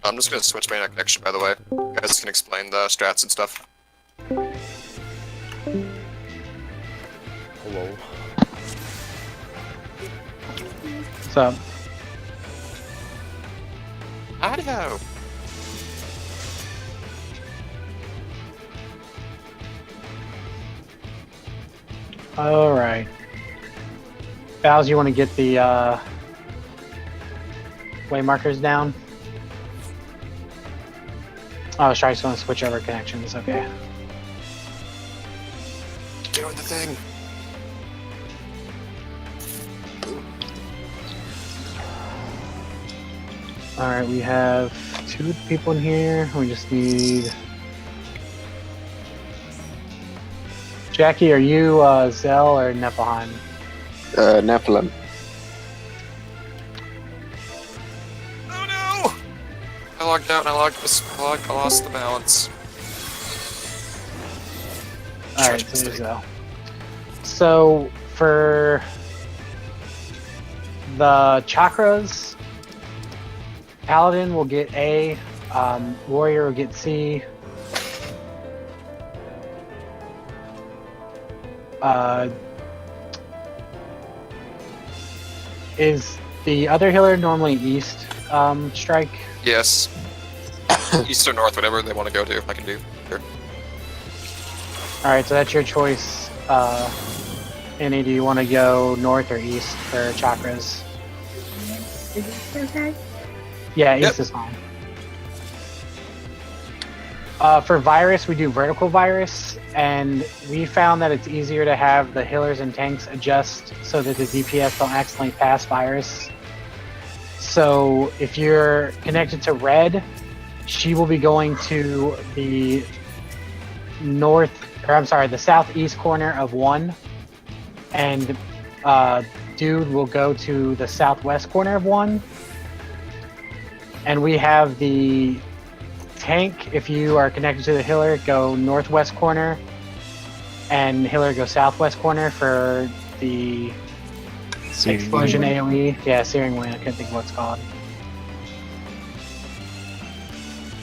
I'm just gonna switch my connection, by the way. You guys can explain the strats and stuff. Hello. What's up? Audio. All right. Bowser, you want to get the way markers down? Oh, sorry, I just want to switch over connections. Okay. Doing the thing. All right, we have 2 people in here. We just need. Jackie, are you Zell or Nephilim? Nephilim. Oh no! I logged out and I lost the balance. All right, so there's Zell. So for the chakras, Paladin will get A, Warrior will get C. Is the other healer normally East strike? Yes. East or north, whatever they want to go to, I can do. Sure. Alright, so that's your choice. Annie, do you want to go north or east for chakras? Yeah, east is fine. For virus, we do vertical virus, and we found that it's easier to have the healers and tanks adjust so that the DPS don't accidentally pass virus. So if you're connected to red, she will be going to the the southeast corner of 1, and Dude will go to the southwest corner of 1. And we have the tank, if you are connected to the healer, go northwest corner, and healer go southwest corner for the explosion AoE. Yeah, searing wind. I can't think of what it's called.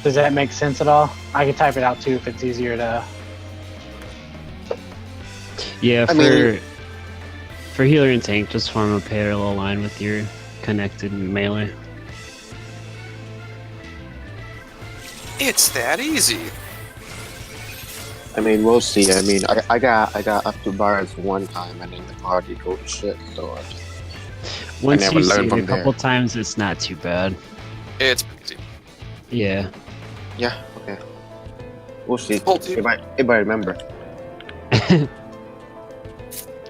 Does that make sense at all? I can type it out too if it's easier to. Yeah, for healer and tank, just form a parallel line with your connected melee. It's that easy. I mean, we'll see. I mean, I got up to bars one time, and then the party go to shit. So Once never you see learned it a from couple there. times, it's not too bad. It's easy. Yeah. yeah, okay. We'll see. Hold you. If I remember.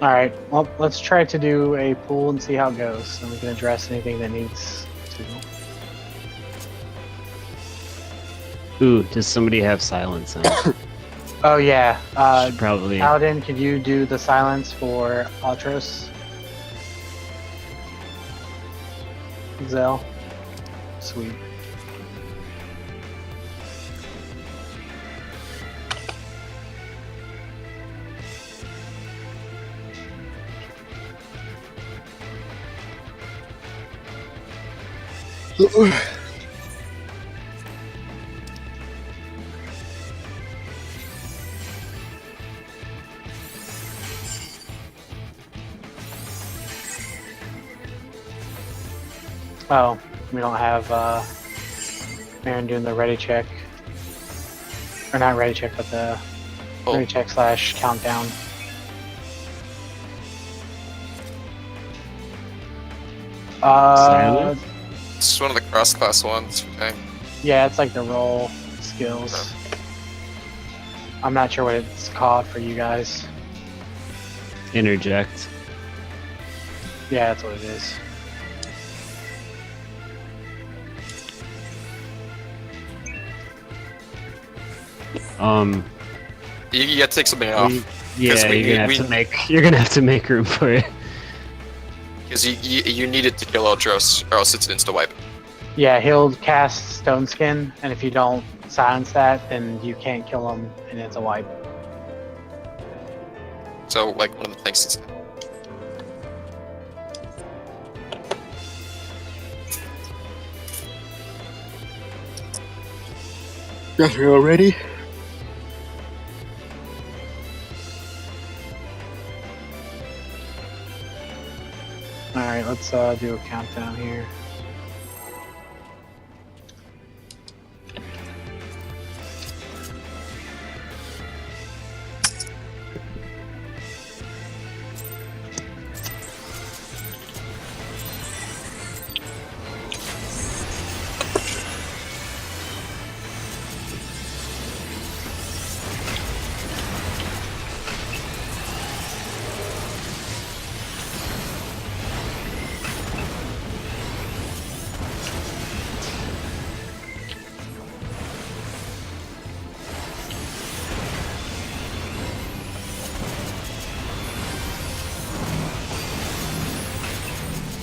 All right. Well, let's try to do a pool and see how it goes, and we can address anything that needs to. Ooh, does somebody have silence on? Oh yeah. Should probably. Paladin, could you do the silence for Altros? Zell. Sweet. Oh, we don't have Aaron doing the ready check. Or not ready check, but the ready check / countdown. Silence? It's one of the cross-class ones. Okay. Yeah, it's like the roll skills. I'm not sure what it's called for you guys. Interject. Yeah, that's what it is. You gotta take something off. Yeah, you're gonna have to make room for it. Because you need it to kill Ultros, or else it's an insta-wipe. Yeah, he'll cast Stone Skin, and if you don't silence that, then you can't kill him, and it's a wipe. So, like, one of the things is... Yes, you're ready. All right, let's do a countdown here.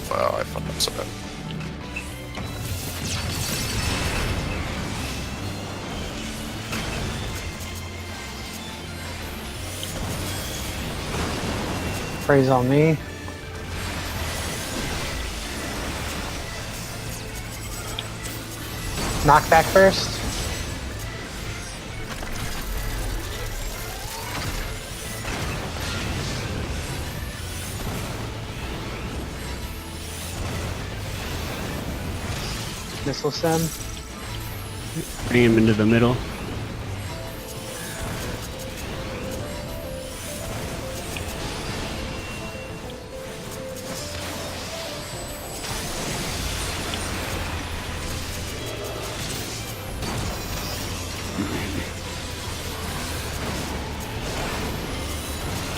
Wow, I fucked up so bad. Praise on me. Knockback first. Missile sim. Bring him into the middle.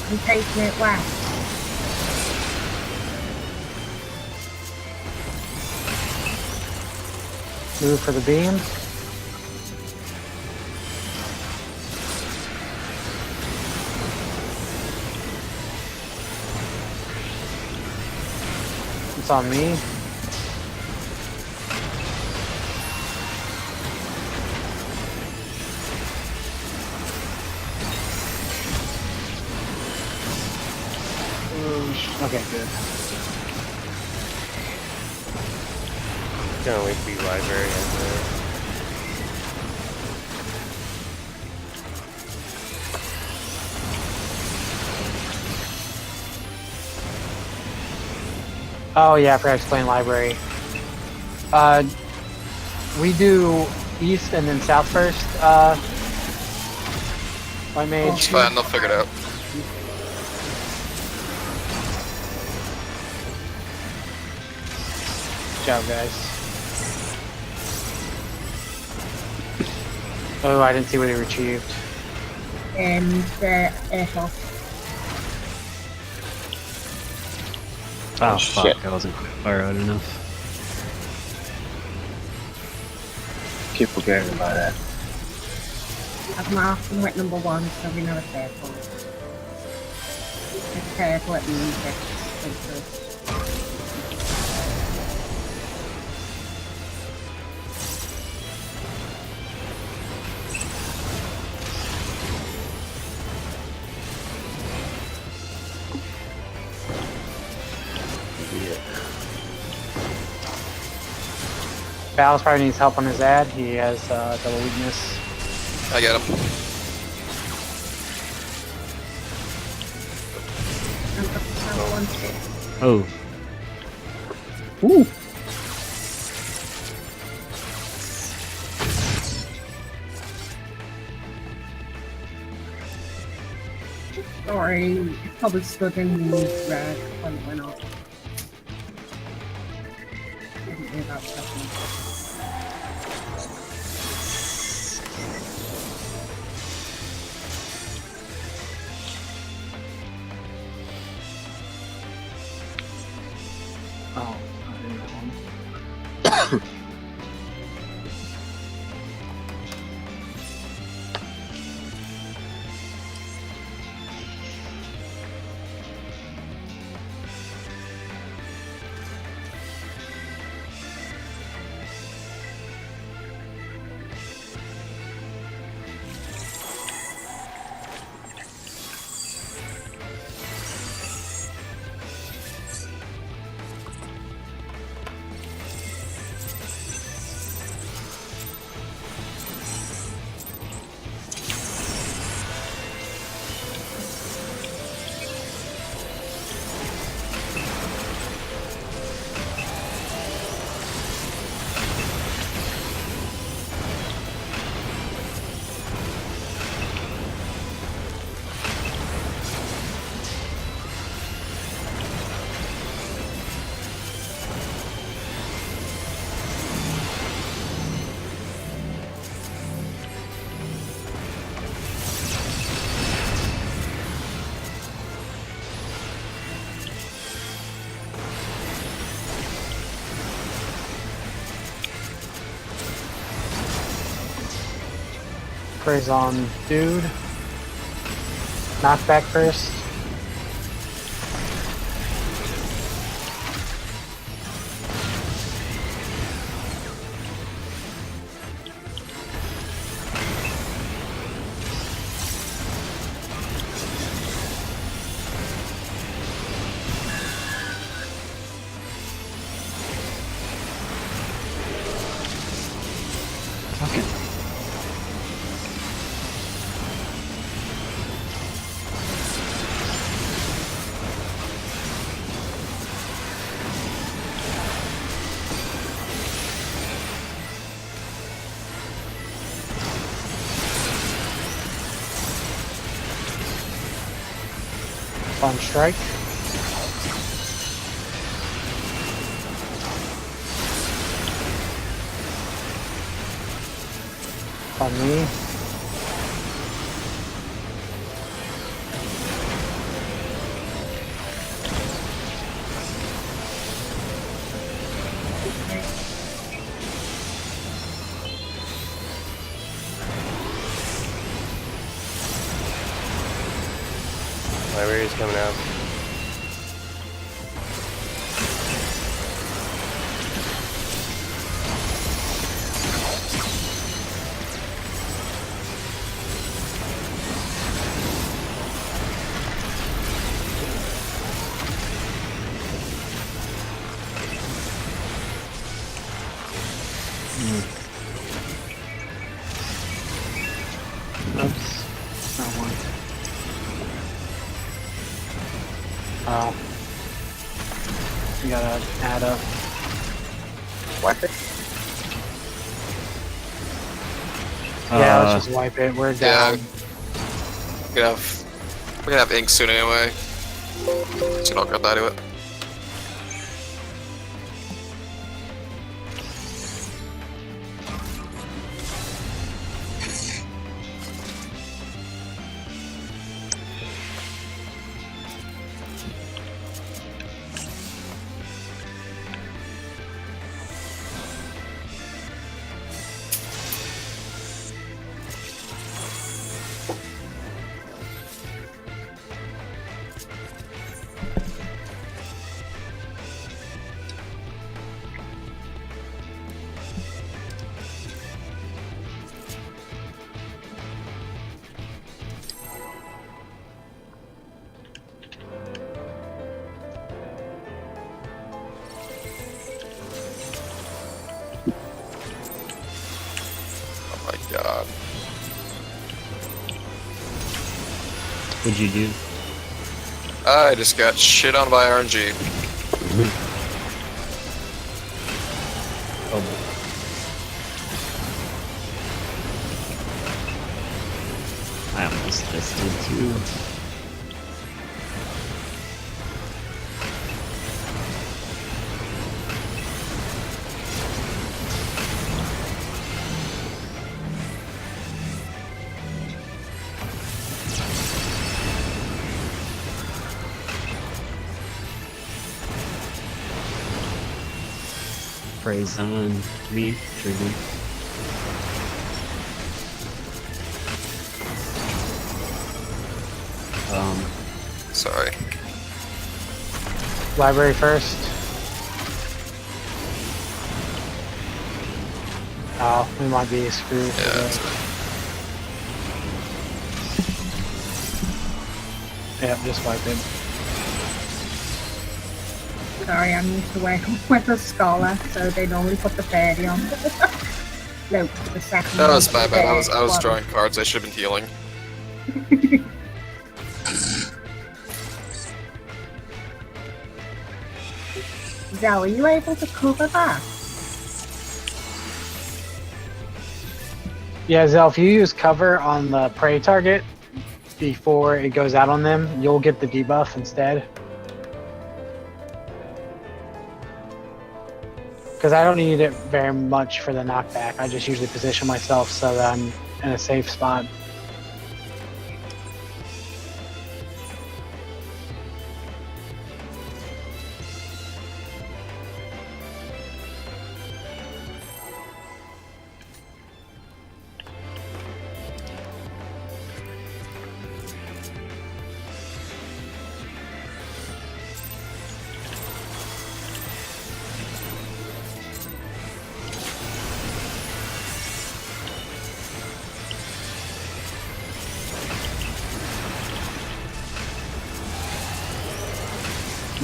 I'm taking it last. Move for the beam. It's on me. Okay, good. Gonna wait for you, library. Oh yeah, I forgot to explain library. We do east and then south first. I made. It's fine, they'll figure it out. Good job, guys. Oh, I didn't see what he retrieved. And the airsoft. Oh, shit. fuck, I wasn't far out enough. Keep forgetting about that. I've marked them with number 1, so we know it's careful. Just careful at the music. Val's probably needs help on his ad. He has double weakness. I get him. Oh, Ooh. Sorry, it probably stood in the red when it went up. Didn't hear that second. Oh, I didn't know one. Praise on dude. Knockback first. Okay. On strike. On me. Library's coming out. Oops. Not one. Oh. You gotta add up. What? Yeah, let's just wipe it. We're down. We're gonna have ink soon anyway. So don't go die to it. Oh my god. What'd you do? I just got shit on by RNG. Oh. I almost just did too. Praise on me, trigger. Sorry. Library first. Oh, we might be screwed. Yeah, that's Yep, just wipe it. Sorry, I'm used to working with a scholar, so they normally put the fairy on. No, the second That one, was my the bad. I was third one. drawing cards. I should have been healing. Zell, are you able to cover that? Yeah, Zell, if you use cover on the prey target before it goes out on them, you'll get the debuff instead. Because I don't need it very much for the knockback. I just usually position myself so that I'm in a safe spot.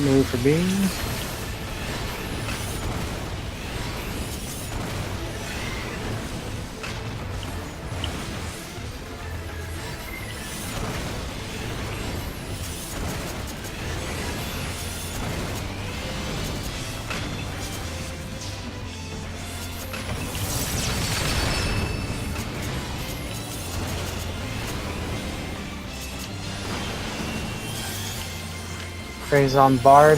Move for beam. Praise on Bard.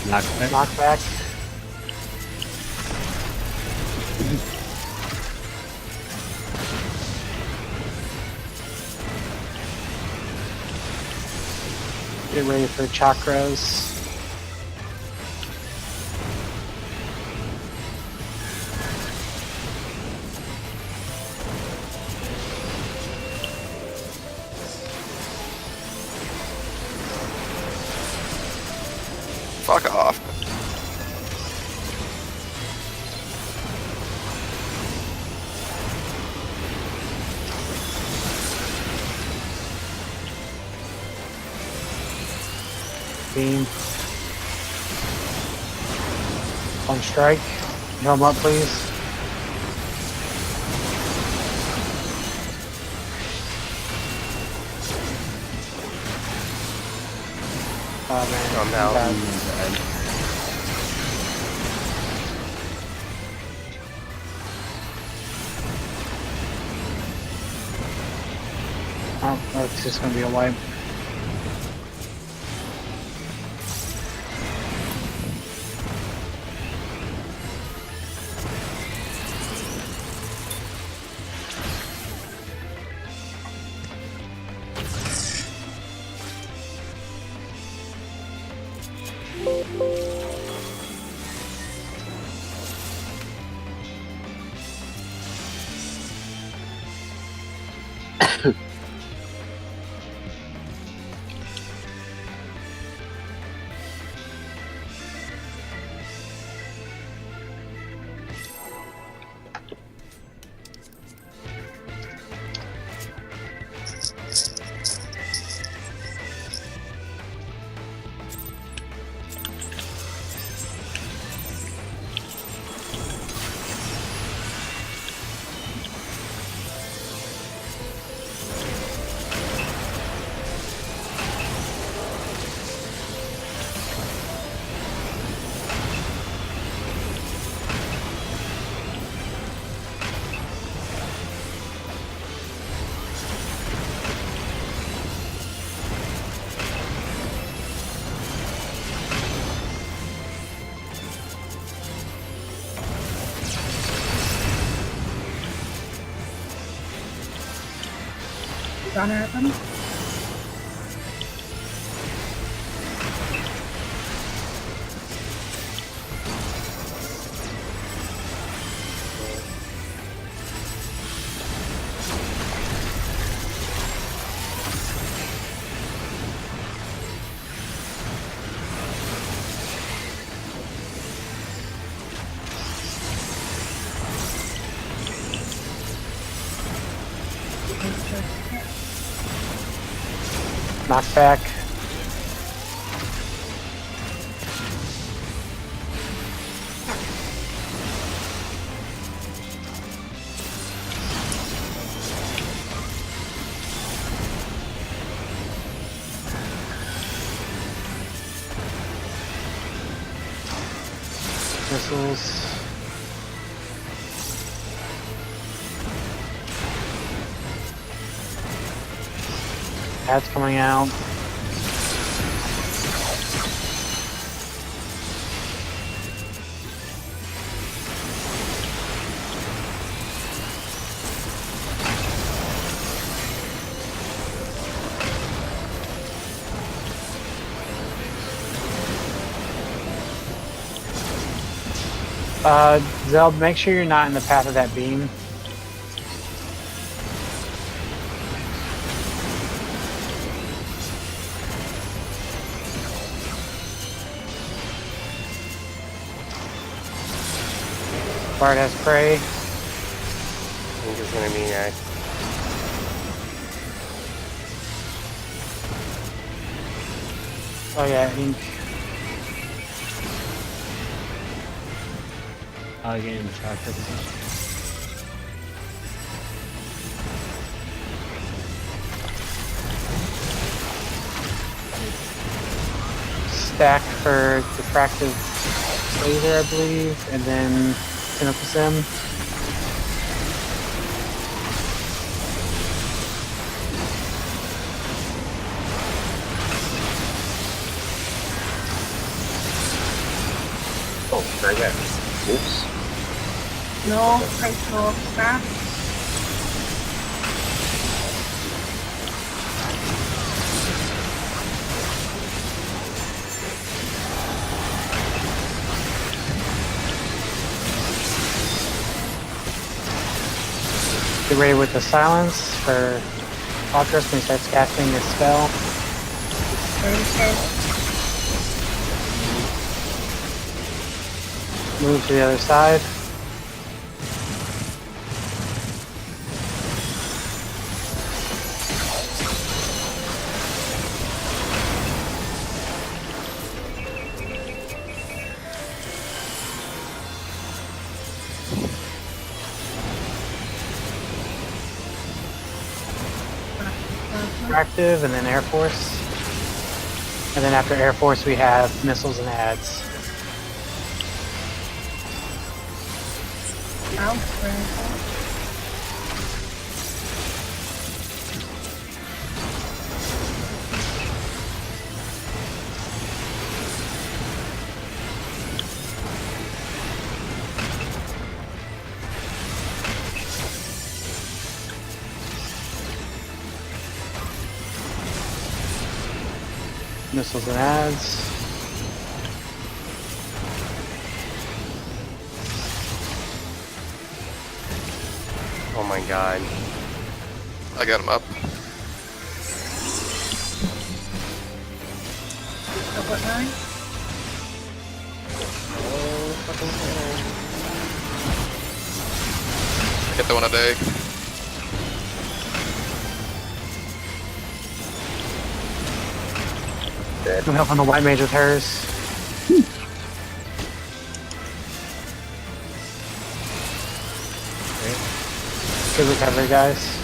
Knockback. Knockback. Get ready for chakras. Fuck off. Beam. On strike. Helm up, please. Oh man. I'm out. bad. Oh, it's just gonna be a wipe. Gunner at them. Knockback. Missiles. That's coming out. Zeld, make sure you're not in the path of that beam. Bard has prey. I think it's gonna be next. Oh yeah, ink. I'll get in chakra position. Stack for diffractive laser, I believe, and then spin up the sim. Oh, very good. Oops. No, face off that. Get ready with the silence for Ultras when he starts casting his spell. Okay. Move to the other side. Active, and then Air Force. And then after Air Force, we have missiles and ads. Missiles and ads. Oh my god. I got him up. Double nine. Oh, fucking hell. Get the one a day. Some help on the white mage with hers. Good recovery, guys.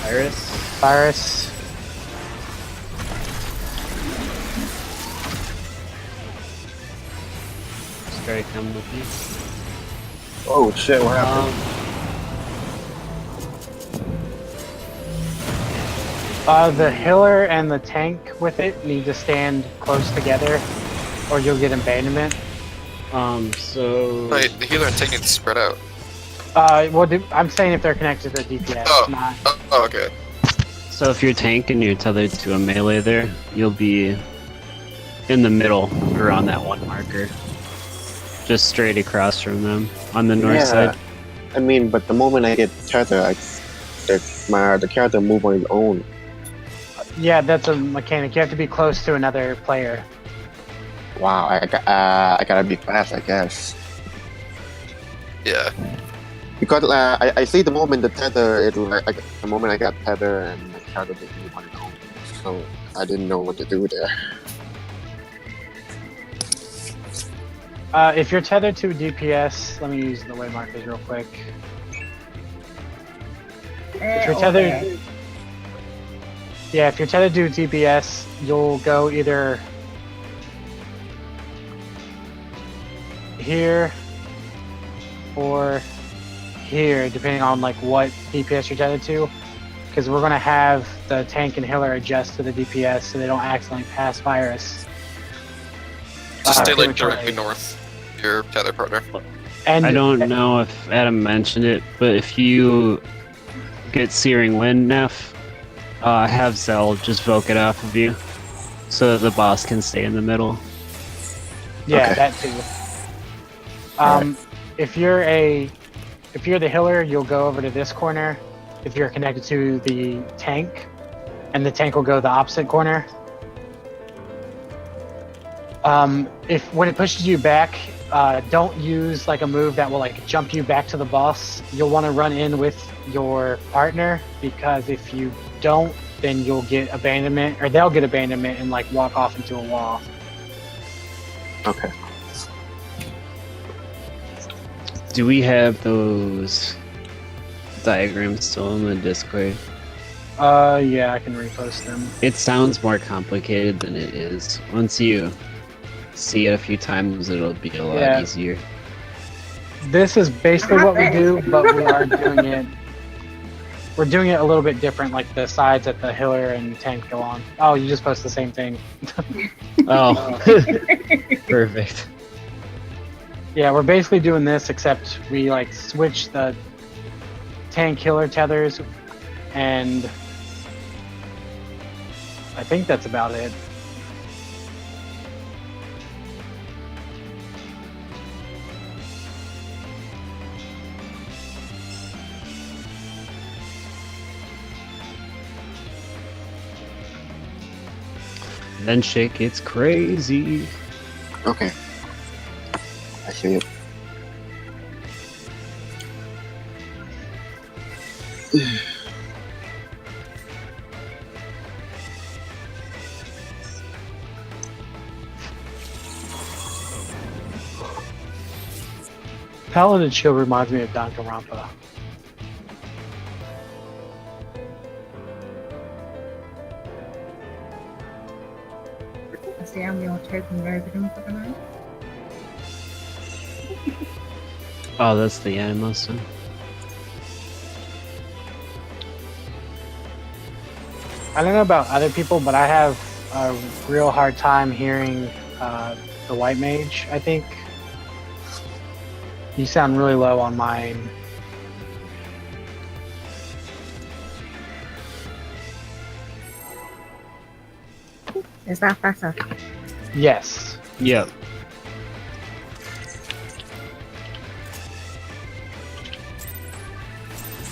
Iris. Virus. Strike come with you. Oh shit, what happened? The healer and the tank with it need to stand close together, or you'll get abandonment. So Wait, the healer and taking spread out. Well, I'm saying if they're connected to the DPS, Oh. not. Oh, okay. So if you're tank and you're tethered to a melee there, you'll be in the middle around that one marker. Just straight across from them on the north side. I mean, but the moment I get tethered, the character move on his own. Yeah, that's a mechanic. You have to be close to another player. Wow, I gotta be fast, I guess. Yeah. Because I see the moment the tether, the moment I got tether and the character just move on his own. So I didn't know what to do there. If you're tethered to a DPS, let me use the way markers real quick. If you're tethered, yeah, if you're tethered to a DPS, you'll go either here or here, depending on like what DPS you're tethered to, because we're gonna have the tank and healer adjust to the DPS so they don't accidentally pass virus. Just stay like prematurely. directly north. Your tether partner. And I don't know if Adam mentioned it, but if you get Searing Wind, Neff, have Zell just voke it off of you, so that the boss can stay in the middle. Yeah, Okay. that too. If you're the healer, you'll go over to this corner. If you're connected to the tank, and the tank will go the opposite corner. When it pushes you back, don't use like a move that will like jump you back to the boss. You'll want to run in with your partner, because if then you'll get abandonment, or they'll get abandonment and like walk off into a wall. Okay. Do we have those diagrams still in the Discord? Yeah, I can repost them. It sounds more complicated than it is. Once you see it a few times, it'll be a lot Yeah. easier. This is basically what we do, but we are doing it. We're doing it a little bit different, like the sides that the healer and tank go on. Oh, you just post the same thing. Oh, perfect. Yeah, we're basically doing this, except we like switch the tank healer tethers, and I think that's about it. Then shit gets crazy. Okay. I see it. Paladin Shield reminds me of Danganronpa. I see I'm your token over them for the night. Oh, that's the animals. Huh? I don't know about other people, but I have a real hard time hearing the white mage, I think. You sound really low on mine. Is that better? Yes. Yep.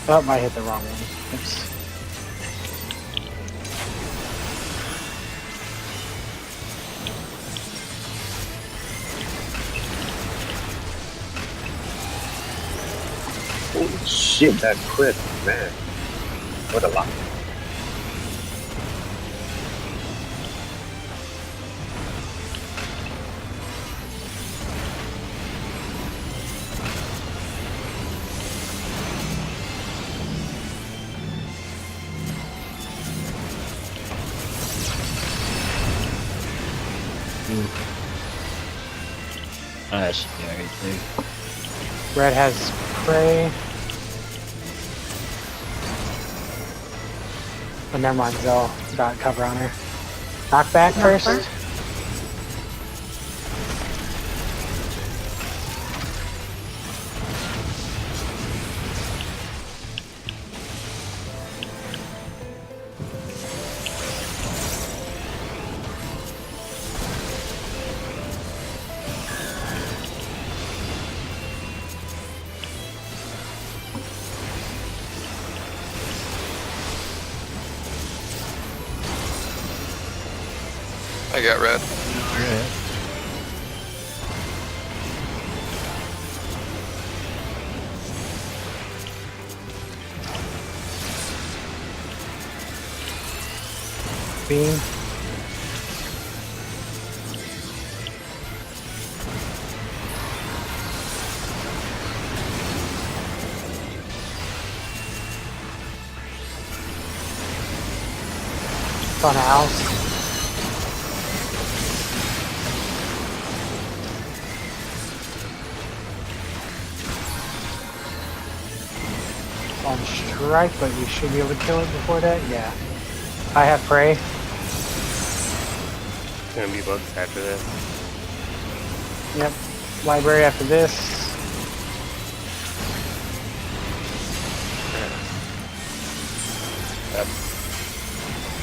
Oh, I hit the wrong one. Oops. Holy shit, that crit, man. What a lot. Oh, that should be alright too. Red has prey. Oh, never mind, Zell got cover on her. Knockback first. Knockback. I got red. Beam. Fun house. On strike, but you should be able to kill it before that. Yeah. I have prey. It's gonna be bugs after this. Yep. Library after this.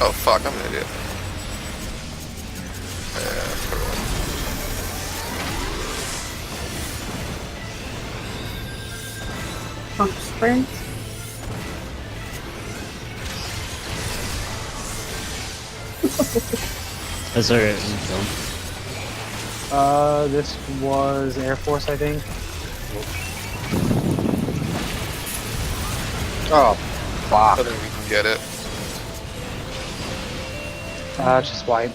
Oh fuck, I'm an idiot. Yeah, put it away. Pump sprint. That's alright. This was Air Force, I think. Oh, I fuck. think we can get it. Just white.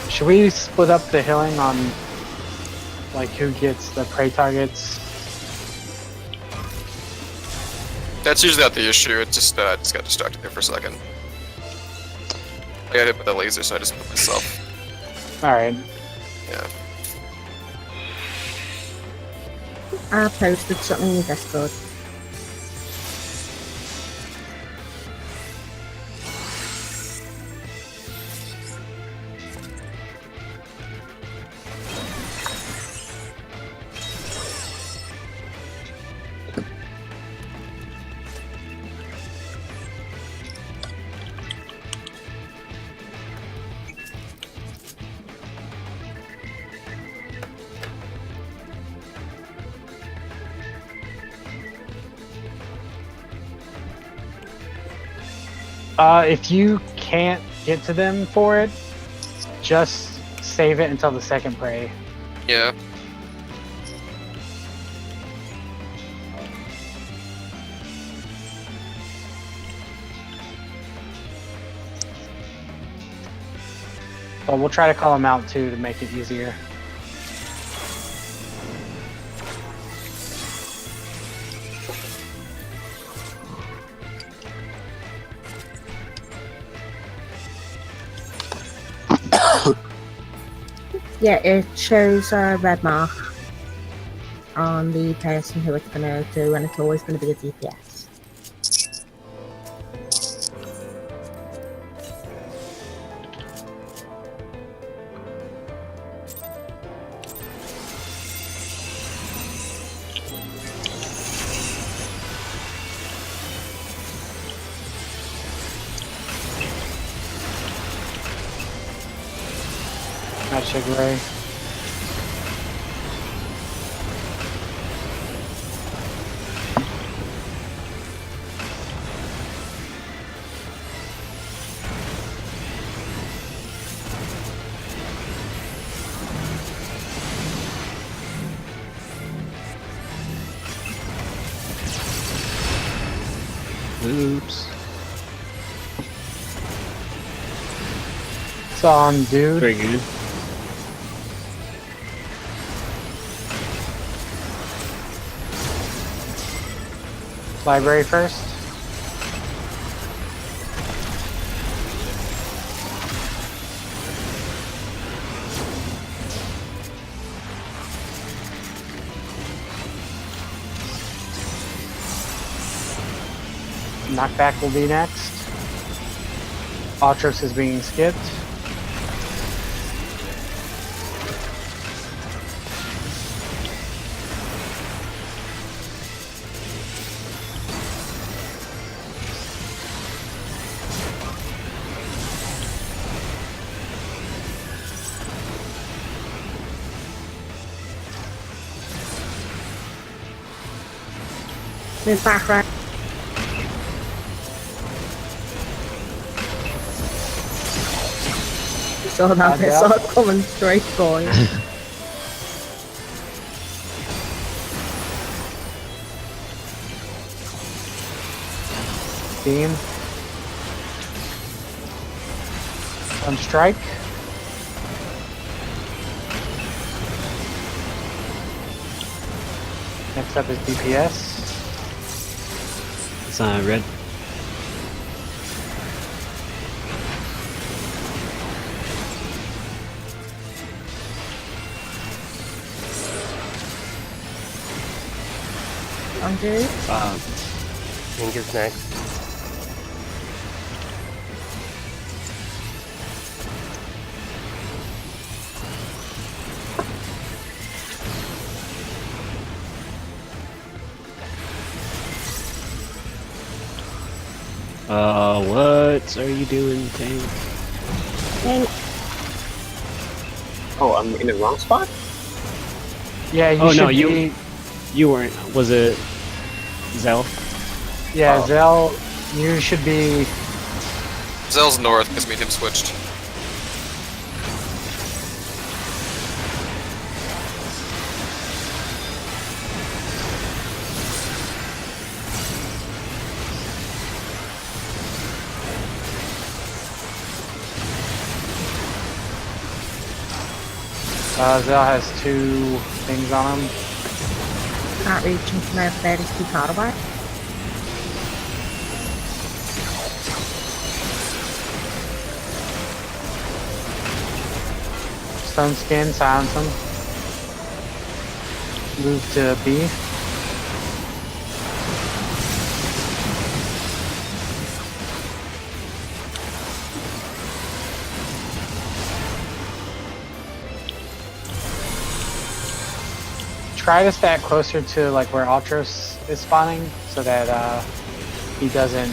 Should we split up the healing on like who gets the prey targets? That's usually not the issue. It just got distracted there for a second. I got hit with the laser, so I just put myself. Alright. Yeah. I posted something in Discord. If you can't get to them for it, just save it until the second prey. Yeah. But we'll try to call them out too to make it easier. Yeah, it shows a red mark on the person who it's gonna do, and it's always gonna be a DPS. Magic Ray. Oops. It's on, dude. Very good. Library first. Knockback will be next. Ultros is being skipped. Move back right. Saw that, I saw it coming straight for you. Beam. On strike. Next up is DPS. It's red. Undo. Pink is next. What are you doing, Tank? Pink. Oh, I'm in the wrong spot? Yeah, you Oh, should no, be. You weren't. Was it Zell? Yeah, Oh. Zell, you should be. Zell's north because medium switched. Zell has 2 things on him. Can't reach him from over there, he's too far away. Stone skin, silence him. Move to B. Try to stack closer to like where Ultros is spawning, so that he doesn't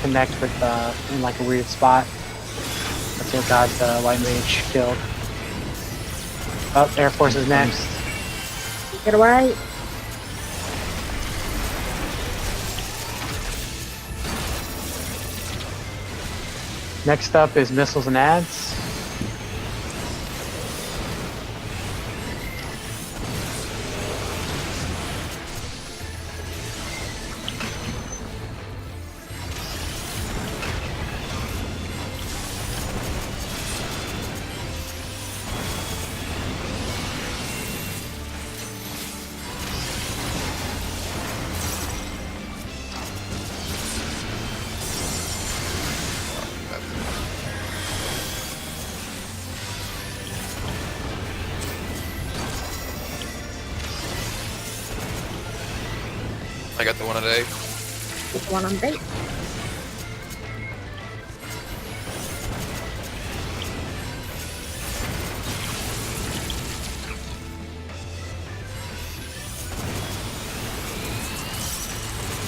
connect with in like a weird spot. That's what got the White Mage killed. Oh, Air Force is next. Get away. Next up is Missiles and Ads. I got the one at A. One on B.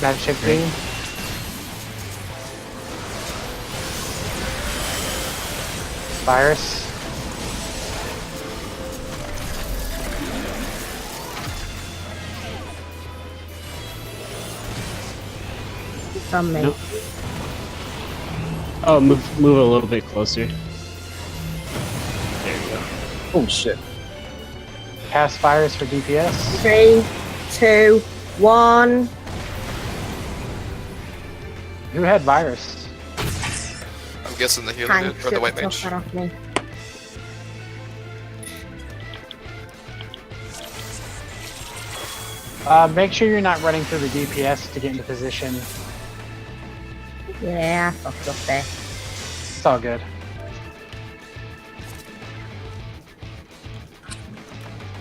That should be. Virus. It's on me. Nope. Oh, move a little bit closer. There you go. Oh shit. Cast Virus for DPS. 3, 2, 1. Who had Virus? I'm guessing the healer Tank did, or the White took Mage. that off me. Make sure you're not running through the DPS to get into position. Yeah, I fucked up there. It's all good.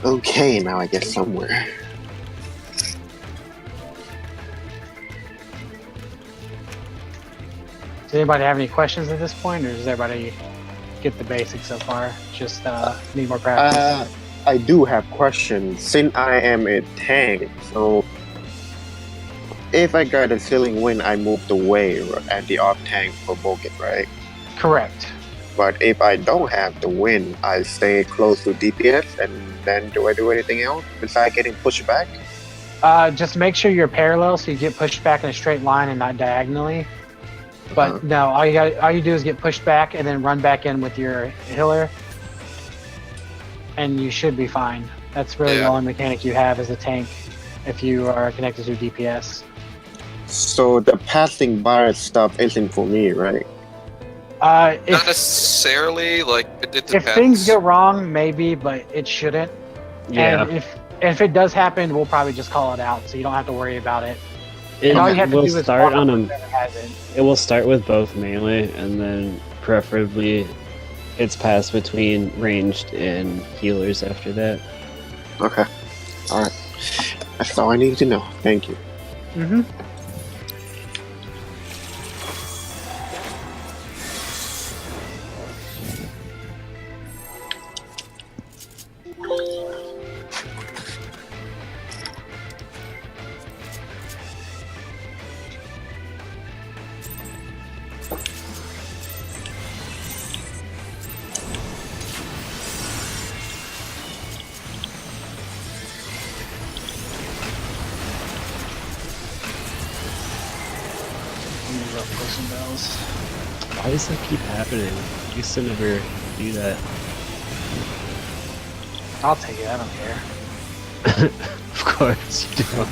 Okay, now I get somewhere. Does anybody have any questions at this point, or does everybody get the basics so far? Just need more practice. I do have questions. Since I am a tank, so if I got a ceiling win, I moved away and the off tank for Bogan, right? Correct. But if I don't have the win, I stay close to DPS, and then do I do anything else besides getting pushed back? Just make sure you're parallel so you get pushed back in a straight line and not diagonally. But no, all you do is get pushed back and then run back in with your healer, and you should be fine. That's really the only mechanic you have as a tank if you are connected to DPS. So the passing virus stuff isn't for me, right? Not necessarily, like, it depends. If things go wrong, maybe, but it shouldn't. Yeah. And if it does happen, we'll probably just call it out, so you don't have to worry about it. It all you have to will do is start on them. them. It will start with both melee, and then preferably it's passed between ranged and healers after that. Okay. Alright. That's all I need to know. Thank you. Mm-hmm. Why does that keep happening? I used to never do that. I'll take it. I don't care. Of course you don't.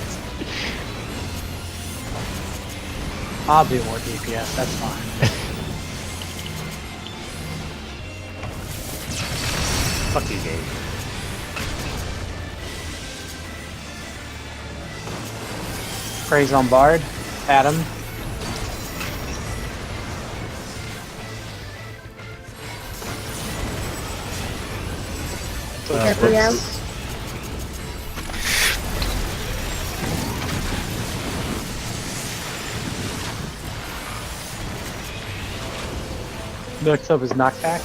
I'll do more DPS. That's fine. Fuck you, game. Praise on Bard. Adam. Gabrielle. Next up is Knockback.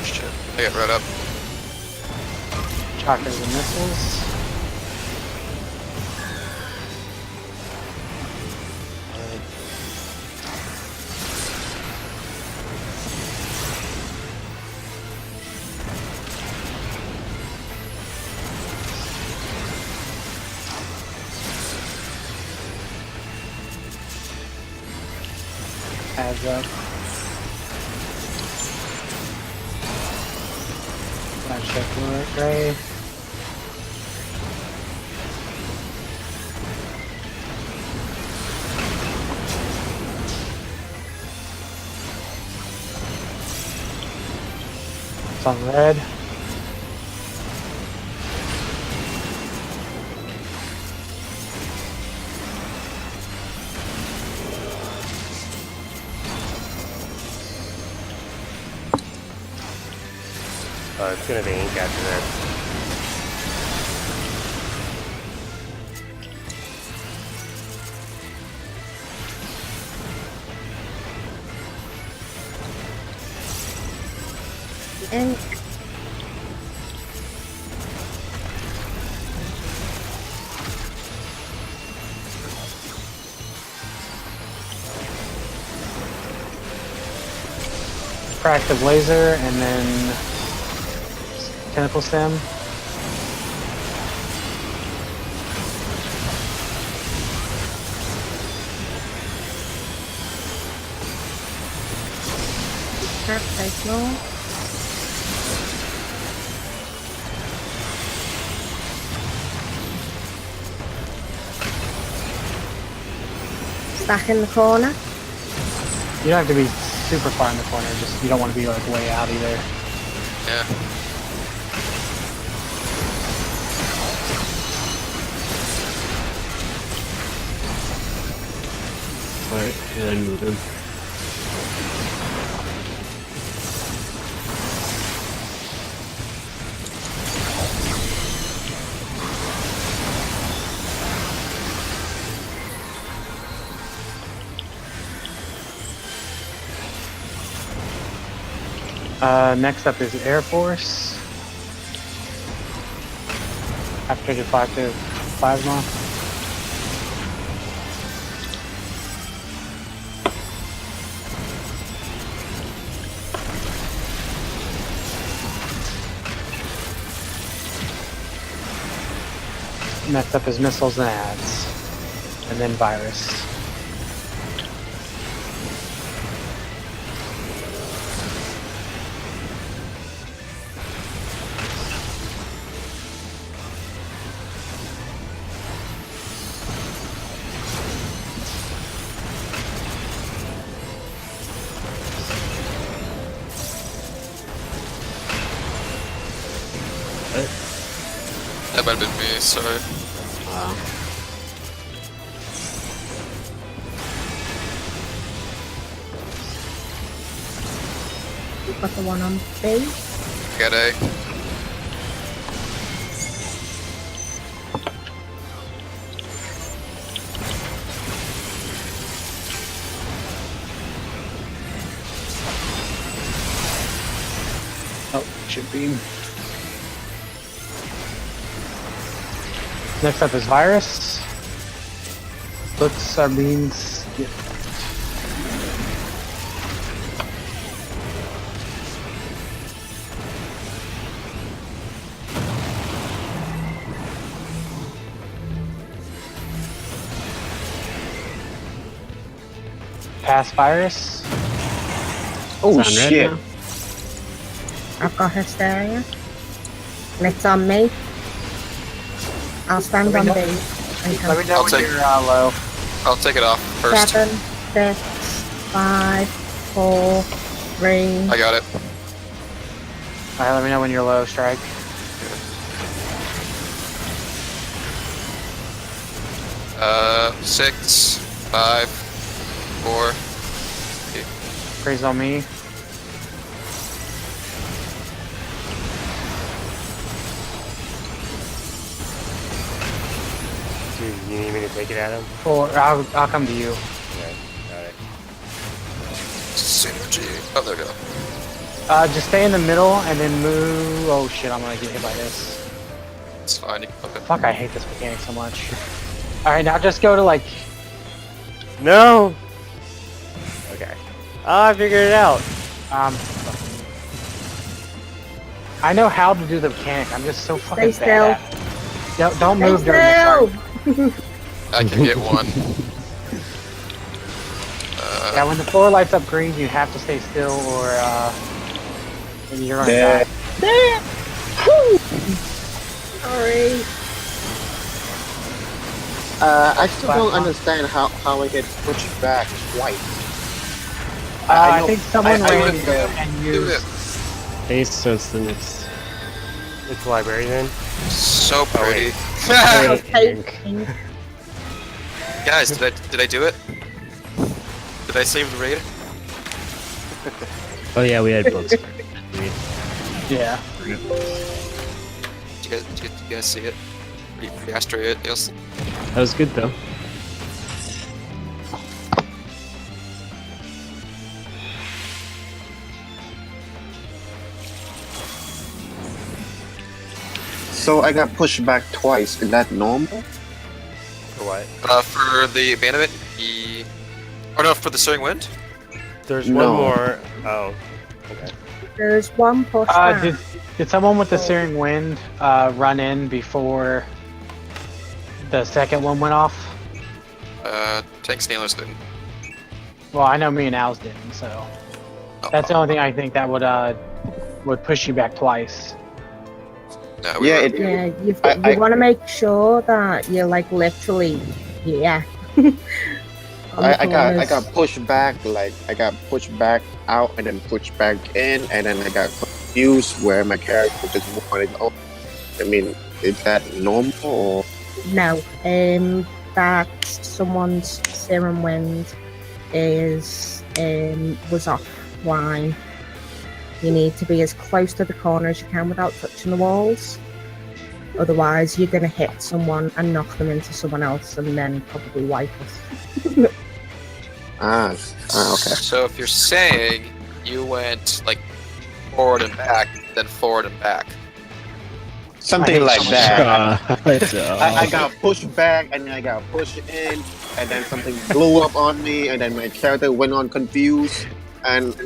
Shit. I get right up. Chakras and missiles. Adds up. Flash check Gray. It's on red. It's gonna be ink after that. And Crack the blazer and then tentacle stem. Sharp Cyclone. Stuck in the corner. You don't have to be super far in the corner, just you don't want to be like way out either. Yeah. Alright, and move him. Next up is Air Force. Activated 5 to Plasma. Next up is Missiles and Ads. And then Virus. That might have been me, sorry. Wow. Got the one on B. Got A. Oh, should be. Next up is Virus. Looks are being skipped. Pass Virus. Oh It's on red shit! now. I've got hysteria. And it's on me. I'll stand on B. Let me know I'll when take- you're low. I'll take it off first. 7, 6, 5, 4, 3. I got it. Alright, let me know when you're low, Strike. Uh, 6, 5, 4. Freeze on me. Dude, you need me to take it at him? 4. I'll come to you. Okay, got it. Synergy. Oh, there we go. Just stay in the middle and then move. Oh shit, I'm gonna get hit by this. It's fine. Okay. Fuck, I hate this mechanic so much. Alright, now just go to like. No! Okay. Oh, I figured it out. I know how to do the mechanic. I'm just so fucking Stay bad still. at it. Don't move Stay during the still. turn. I can get one. Yeah, when the floor lights up green, you have to stay still, or you're gonna There. die. Sorry. I still don't understand how I get pushed back twice. I know- think someone I ran would've, into it and Do used. it. Ace, so it's the next. It's library then? So pretty. Okay. Guys, did I do it? Did I save the raid? Oh yeah, we had books. Yeah. Did you guys see it? Pretty asteroid, yes. That was good though. So I got pushed back twice. Is that normal? For what? For the abandonment, oh no, for the Stirring Wind? There's No. one more. Oh. Okay. There's one push back. Did someone with the Searing Wind run in before the second one went off? Tank Steelers didn't. Well, I know me and Al's didn't, so that's the only thing I think that would push you back twice. No, Yeah, were- it, Yeah, you I- want to make sure that you're like literally here. On the I got corners. pushed back, like I got pushed back out and then pushed back in, and then I got confused where my character just wanted. Oh, I mean, is that normal or? No, that someone's Serum Wind is was offline. You need to be as close to the corner as you can without touching the walls. Otherwise, you're going to hit someone and knock them into someone else and then probably wipe us. Okay. So if you're saying you went like forward and back, then forward and back. Something like that. I I got pushed back and then I got pushed in, and then something blew up on me, and then my character went on confused, and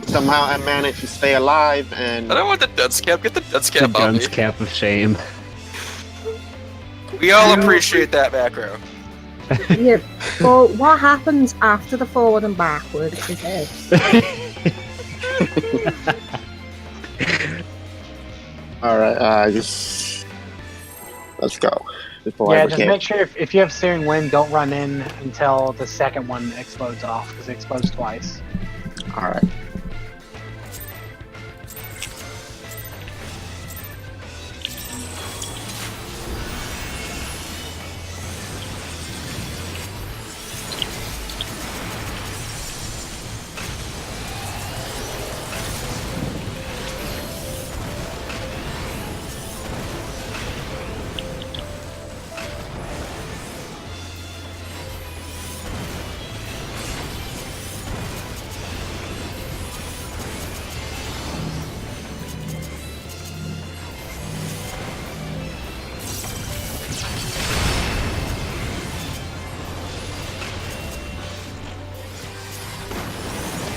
somehow I managed to stay alive. And I don't want the dunce cap. Get the dunce the cap on me. dunce cap of shame. We all appreciate that background. Yeah, but what happens after the forward and backward is this. all right, just let's go before Yeah, I just became. make sure if you have Searing Wind, don't run in until the second one explodes off, because it explodes twice. All right.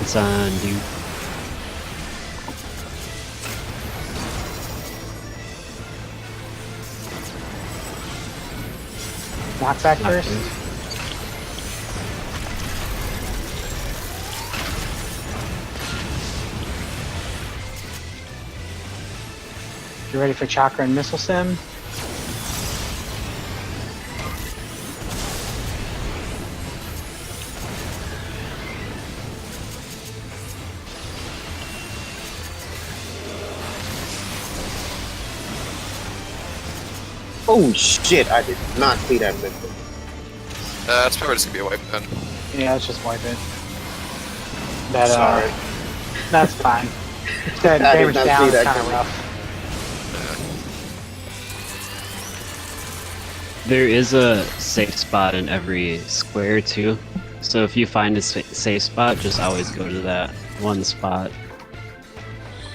It's on, dude. Knockback first. Get ready for Chakra and Missile Sim. Oh shit! I did not see that missile. It's probably just gonna be a wipe then. Yeah, let's just wipe it. That, Sorry. That's fine. That I did damage not down see is that kind of coming. rough. There is a safe spot in every square too. So if you find a safe spot, just always go to that one spot.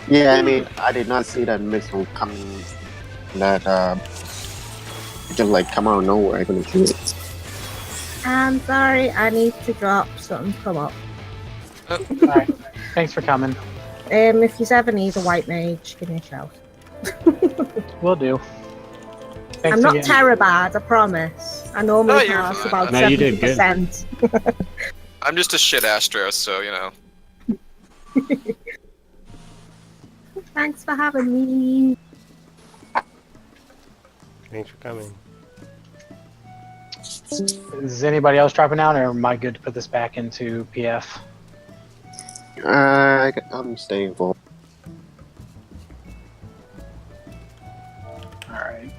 Yeah, I mean, I did not see that missile coming. That it just like come out of nowhere. I couldn't see it. I'm sorry, I need to drop something come up. Alright, thanks for coming. If you ever need a white mage, give me a shout. Will do. Thanks I'm not again. terrible bad, I promise. I normally No, you're pass fine. about No, you did good. 70%. I'm just a shit Astro, so you know. Thanks for having me. Thanks for coming. Is anybody else dropping out, or am I good to put this back into PF? I'm staying for. Alright.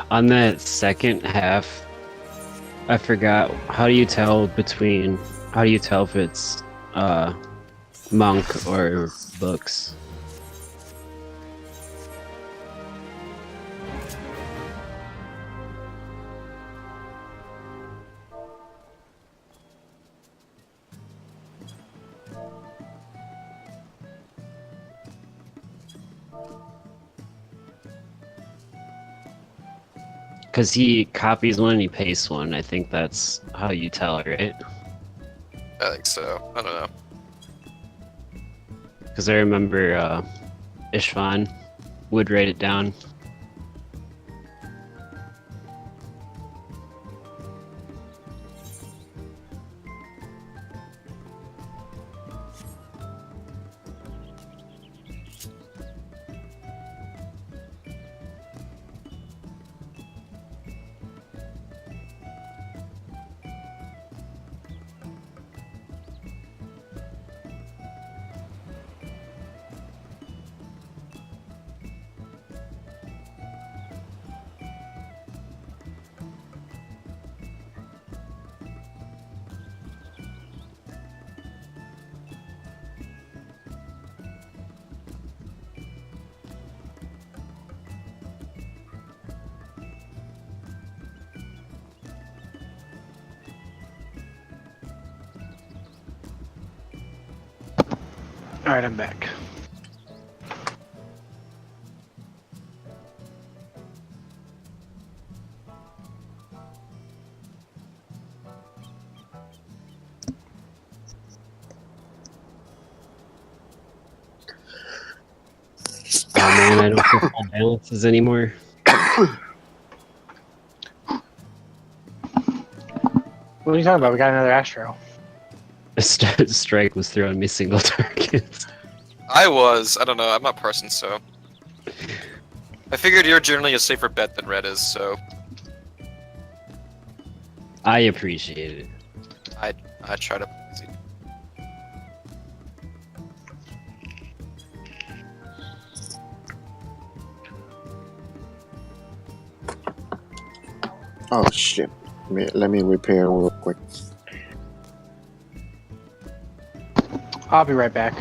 On that second half, I forgot. How do you tell if it's monk or books? Because he copies one and he pastes one. I think that's how you tell, right? I think so. I don't know. Because I remember Ishvan would write it down. Alright, I'm back. Oh man, I don't feel full balances anymore. What are you talking about? We got another Astro. Strike was throwing me single targets. I don't know, I'm not parsing, so. I figured you're generally a safer bet than Red is, so. I appreciate it. I try to. Oh shit. Let me repair real quick. I'll be right back.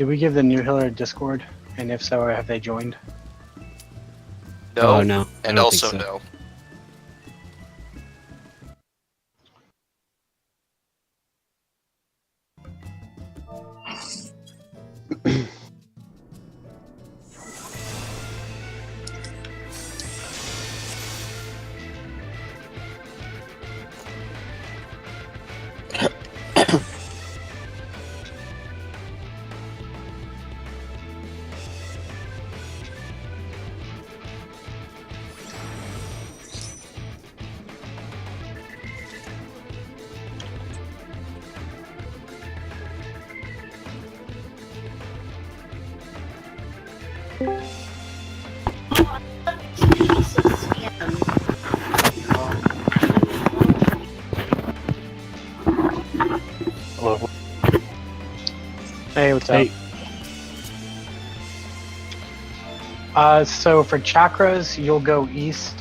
Do we give the new healer a Discord? And if so, have they joined? No, Oh, no. I and don't think also so. no. Hello. Hey, what's Hey. up? So for chakras, you'll go east.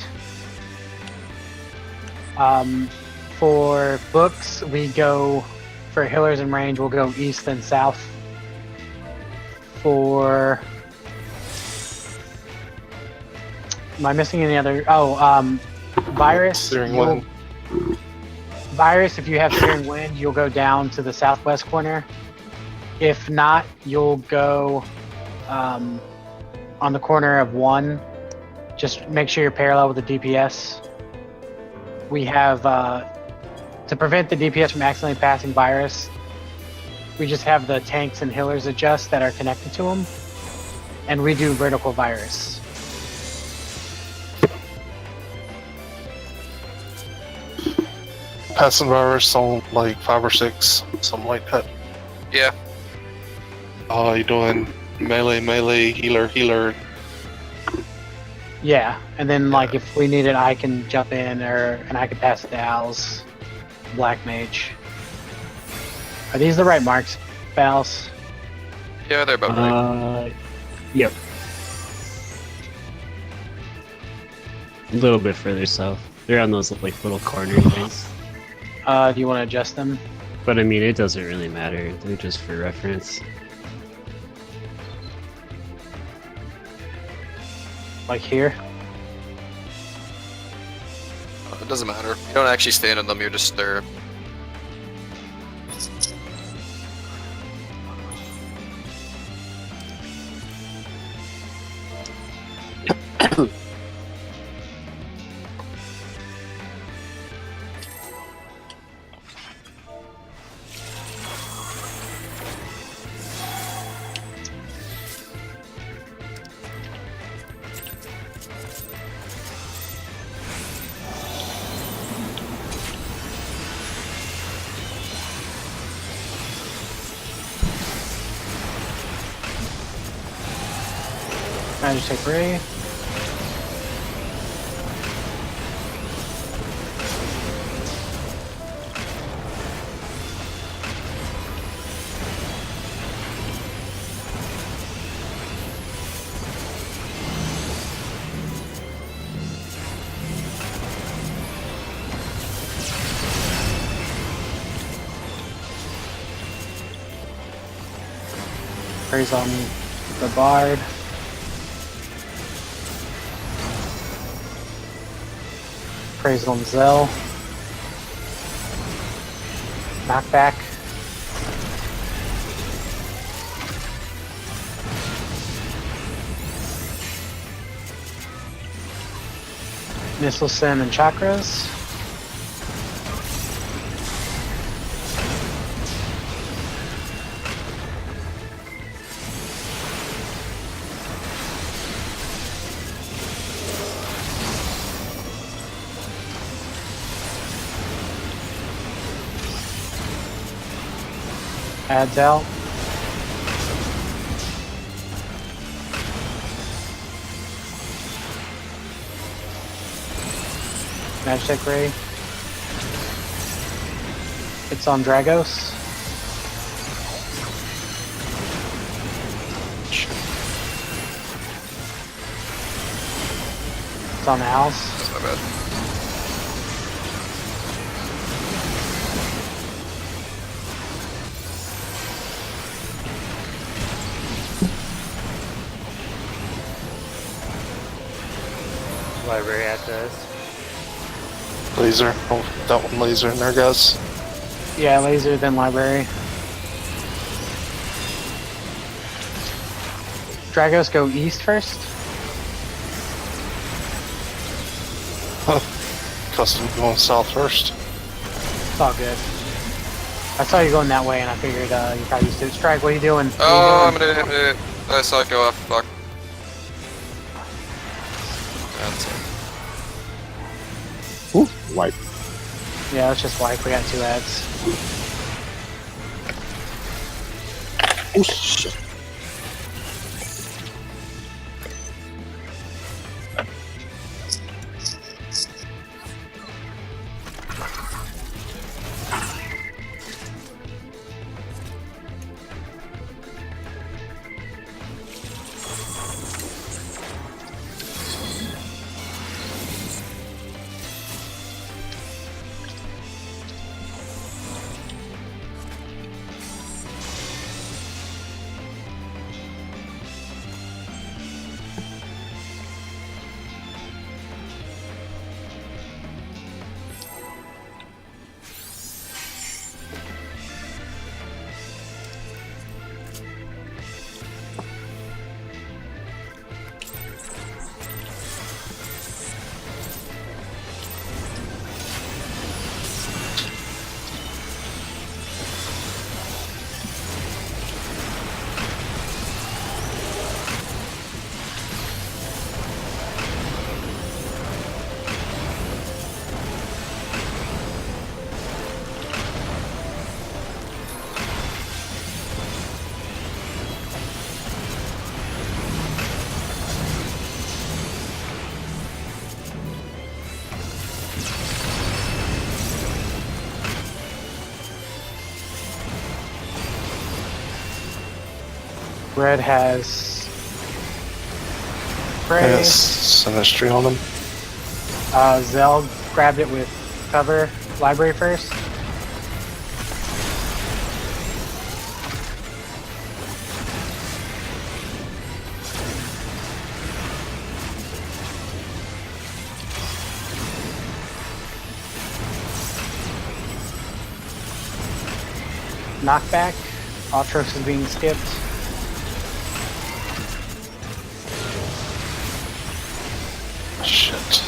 For books, we go, for healers and range, we'll go east and south. For, am I missing any other? Oh, virus. Steering you'll- wind. Virus, if you have steering wind, you'll go down to the southwest corner. If not, you'll go on the corner of 1. Just make sure you're parallel with the DPS. We have, to prevent the DPS from accidentally passing virus, we just have the tanks and healers adjust that are connected to them. And we do vertical virus. Passing virus on like 5 or 6, something like that. Yeah. You're doing melee, healer. Yeah, and then like if we need it, I can jump in, and I can pass it to Al's Black Mage. Are these the right marks, Pals? Yeah, they're about right. Yep. A little bit further south. They're on those like little corner things. Do you want to adjust them? But I mean, it doesn't really matter. They're just for reference. Like here? It doesn't matter. You don't actually stand on them, you're just there. Magic Ray. Praise on the Bard. Praise on Zell. Knockback. Missile Sim and Chakras. Adds out. Magic Ray. It's on Dragos. It's on the house. That's not bad. Library at this. Laser. Oh, that one laser in there, guys. Yeah, laser, then library. Dragos go east first. Custom going south first. It's all good. I saw you going that way and I figured you probably used to. Strike, what are you doing? What Oh, are I'm you gonna hit it. I saw it go off. Fuck. That's it. Ooh, wipe. doing? Yeah, let's just wipe. We got 2 ads. Oh shit. Red has Prey. Yes, Sinistry on them. Zell grabbed it with cover. Library first. Knockback. Altros is being skipped. Shit.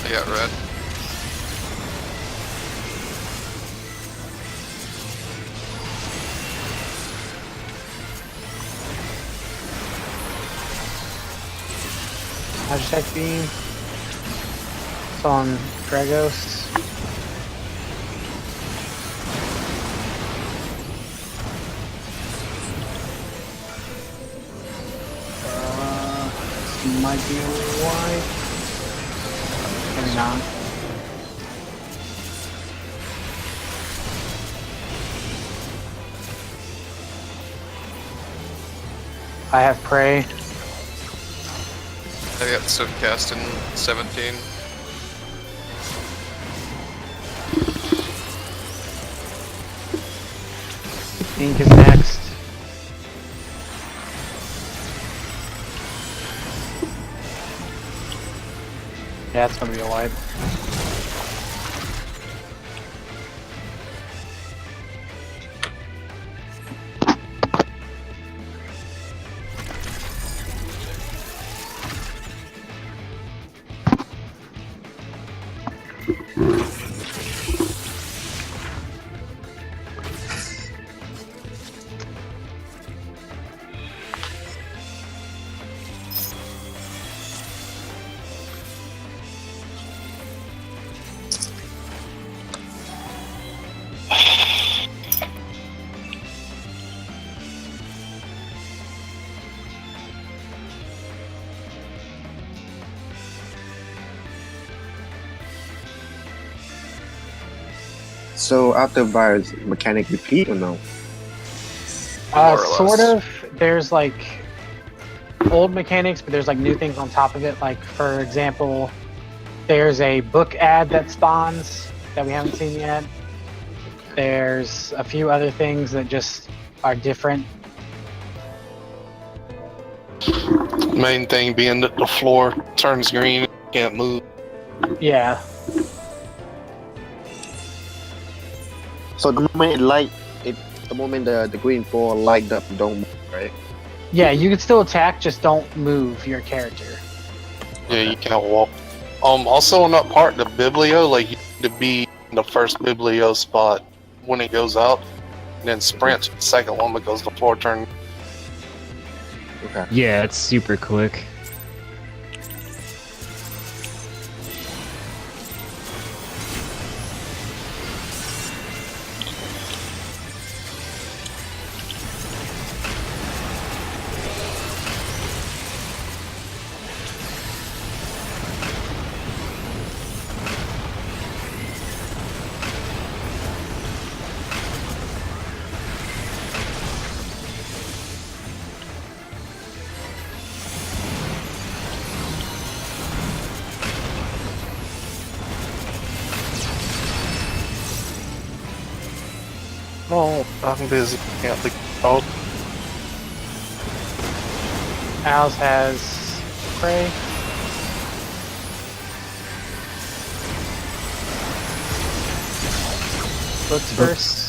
I got red. Magitek beam. It's on Dragos. This might be a white. Maybe not. I have Prey. I got Swiftcast in 17. Ink is next. Yeah, it's gonna be a white. So after virus, mechanic repeat or no? More or Sort less. of. There's like old mechanics, but there's like new things on top of it. Like for example, there's a book ad that spawns that we haven't seen yet. There's a few other things that just are different. Main thing being that the floor turns green, can't move. Yeah. So the moment it light, the moment the green ball light up, don't move, right? Yeah, you can still attack, just don't move your character. Yeah, you can't walk. Also on that part, the biblio, like you need to be in the first biblio spot when it goes out, and then sprint to the second one because the floor turns. Okay. Yeah, it's super quick. No, I'm busy. Can't think. Oh, Al's has Prey. Books first.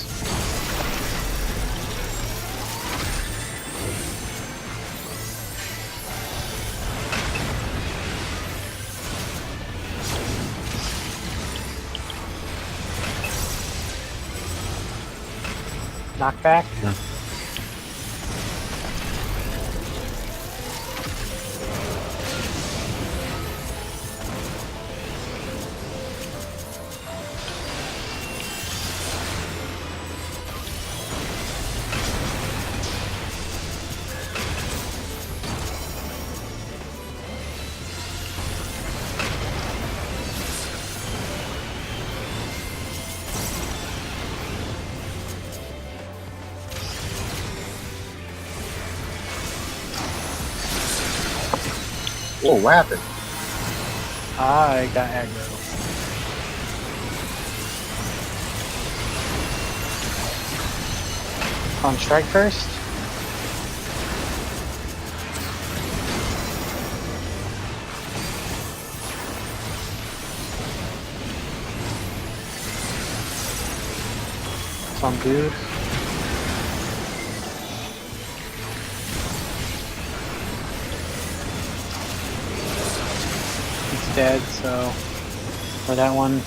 Knockback. No. Oh, what happened? I got aggro. On strike first. Some dude. He's dead, so for that one.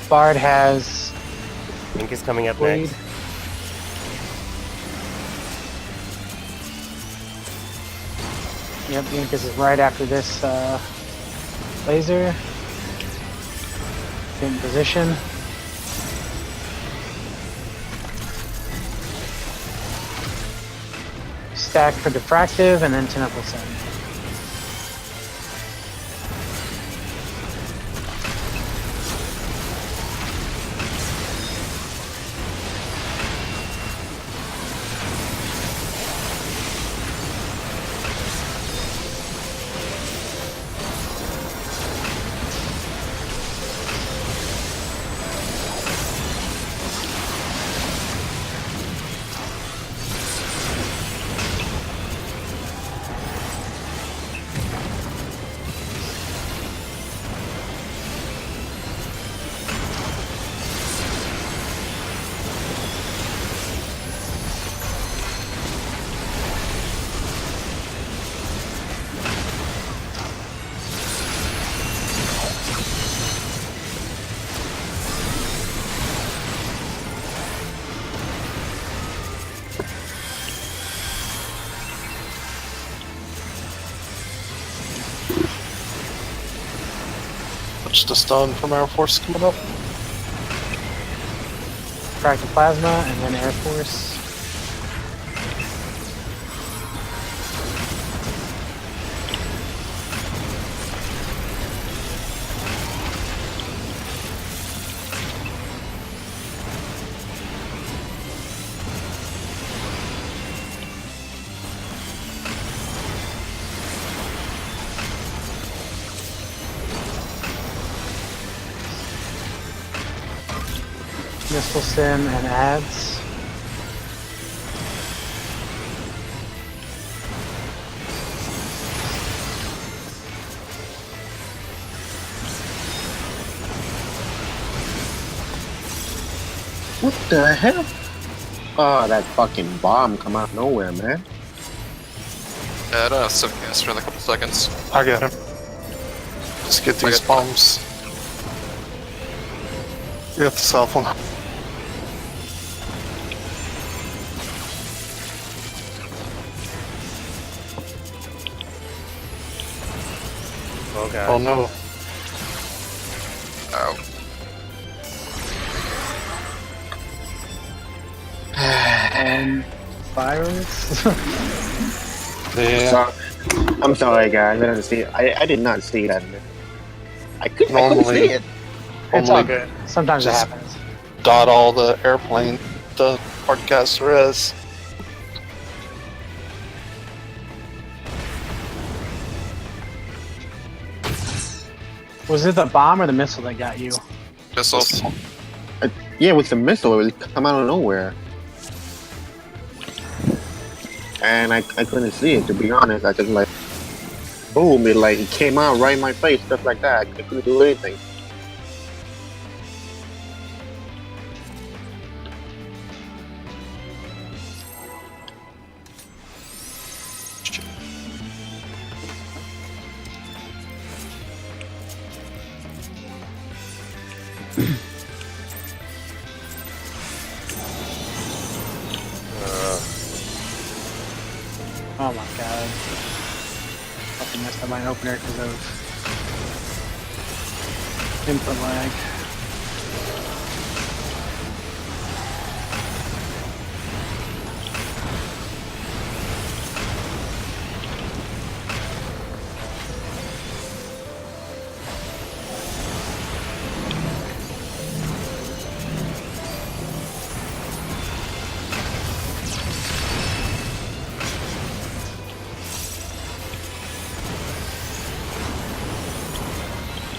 Bard has Ink is coming up bleed. next. Yep, Yankees is right after this laser. Get in position. Stack for diffractive, and then tentacle send. Watch the stun from Air Force coming up. Fractal plasma, and then Air Force. Missile sim and ads. What the hell? Oh, that fucking bomb come out of nowhere, man. Yeah, I don't have some gas for a couple seconds. I got him. Let's get these got- bombs. Get the south one. Oh god. Oh no. Oh. Virus. Yeah. So, I'm sorry, guys. I didn't see it. I did not see that. I couldn't Normally- see it. It's all Only good. Sometimes it just- happens. dot all the airplane the podcaster is. Was it the bomb or the missile that got you? Missiles. Yeah, with the missile, it would come out of nowhere. And I couldn't see it, to be honest. I just like, boom, it came out right in my face, stuff like that. I couldn't do anything. Oh my god. Fucking messed up my opener because of input lag.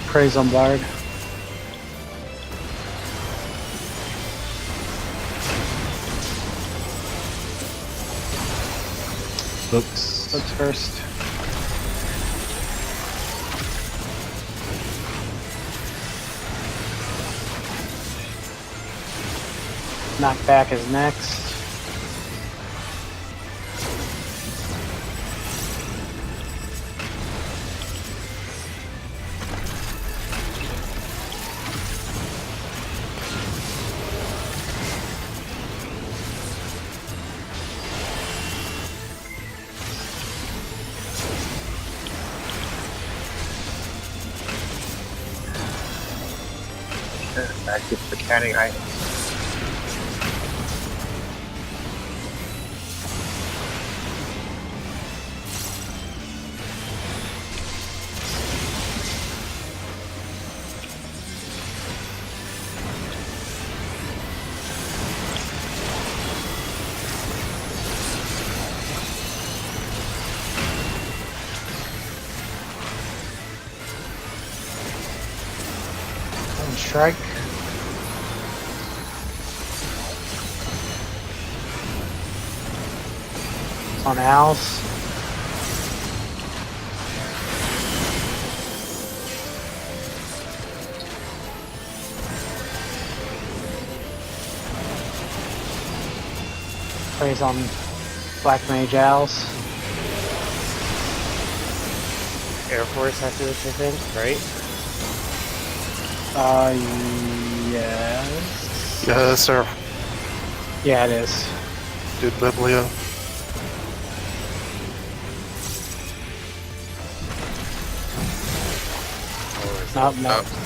Praise on Bard. Books. Looks first. Knockback is next. back to mechanic items. And strike. It's on Al's. Plays on Black Mage Al's. Air Force after this, I think, right? Yes. Yes, sir. Yeah, it is. Dude, Biblio. Nope, no. Oh.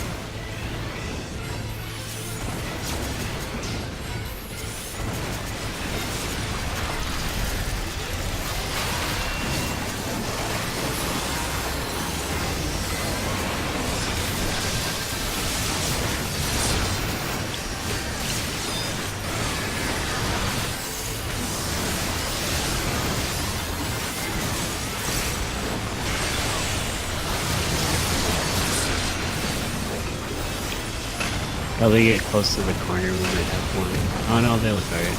Probably get close to the corner, we might have one. Oh no, they look alright.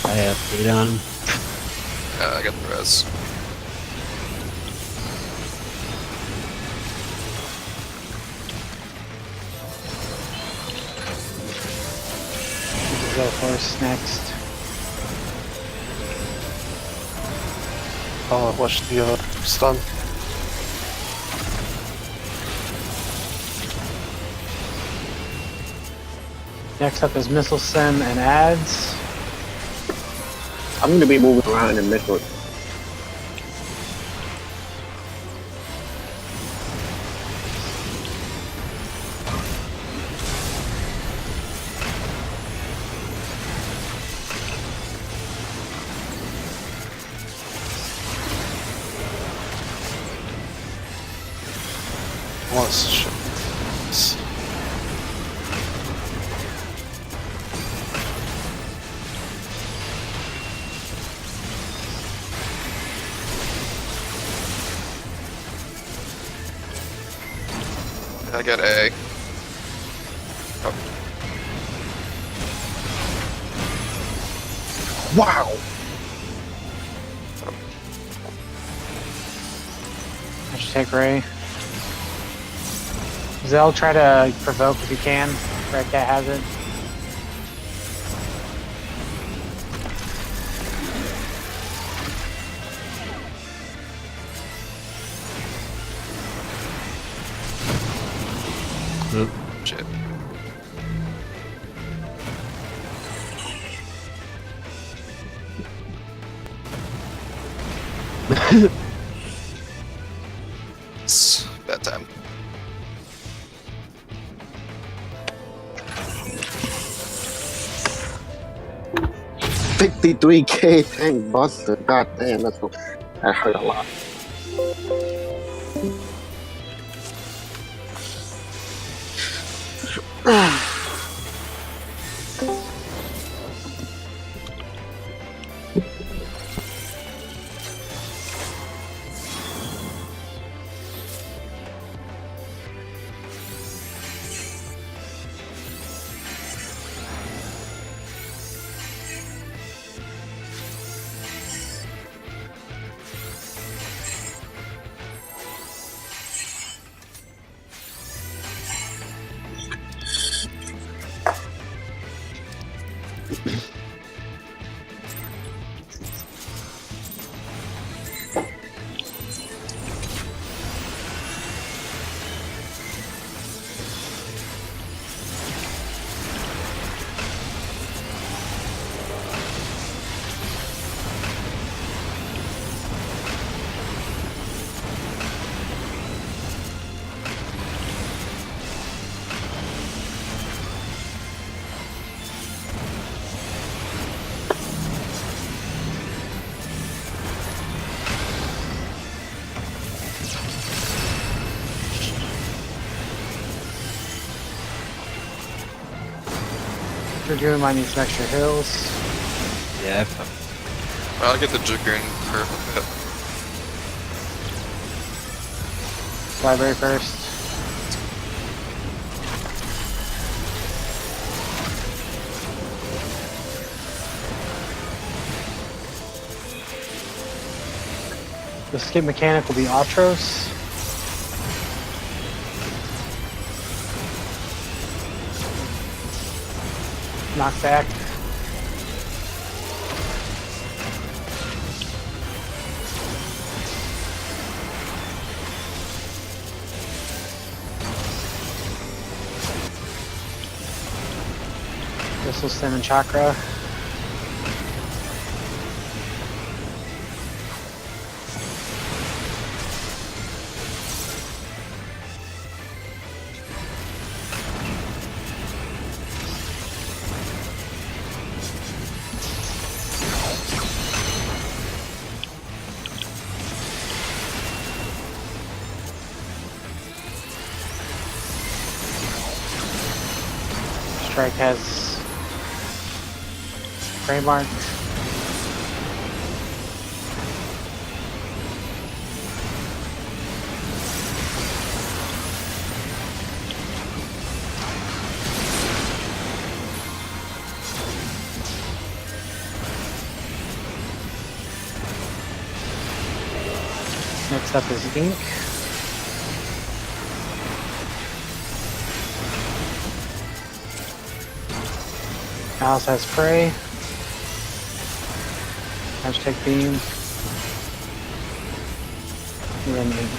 I have 8 on him. I got the res. GeForce next. Oh, watch the stun. Next up is Missile Sim and Ads. I'm gonna be moving around in the middle. What's shit? I got A. Oh, Wow! I should take Ray. Zell, try to provoke if you can. Red Cat has it. Oop. shit. It's bad time. $53K tank buster. God damn, that hurt a lot. Dragoon might need some extra hills. Yeah. I'll get the Dragoon for a bit. Library first. The skip mechanic will be Atros. Knockback. Missile Stem and Chakra. Strike has frame mark. Next up is Ink. Alice has Prey. Hashtag Beam. And then Ink.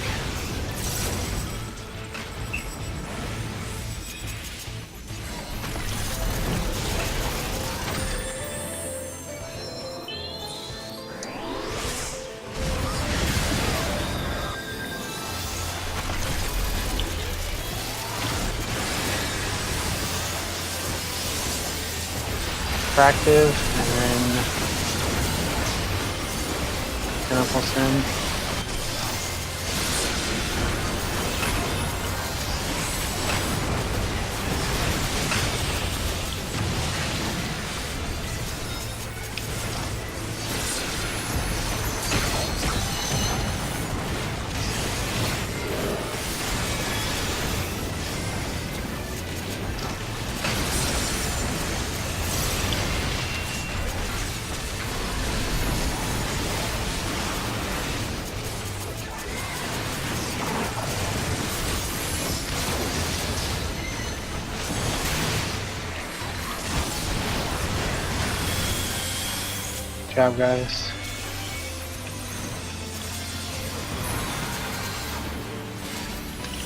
Attractive, and then Chemical Sim. Good job, guys.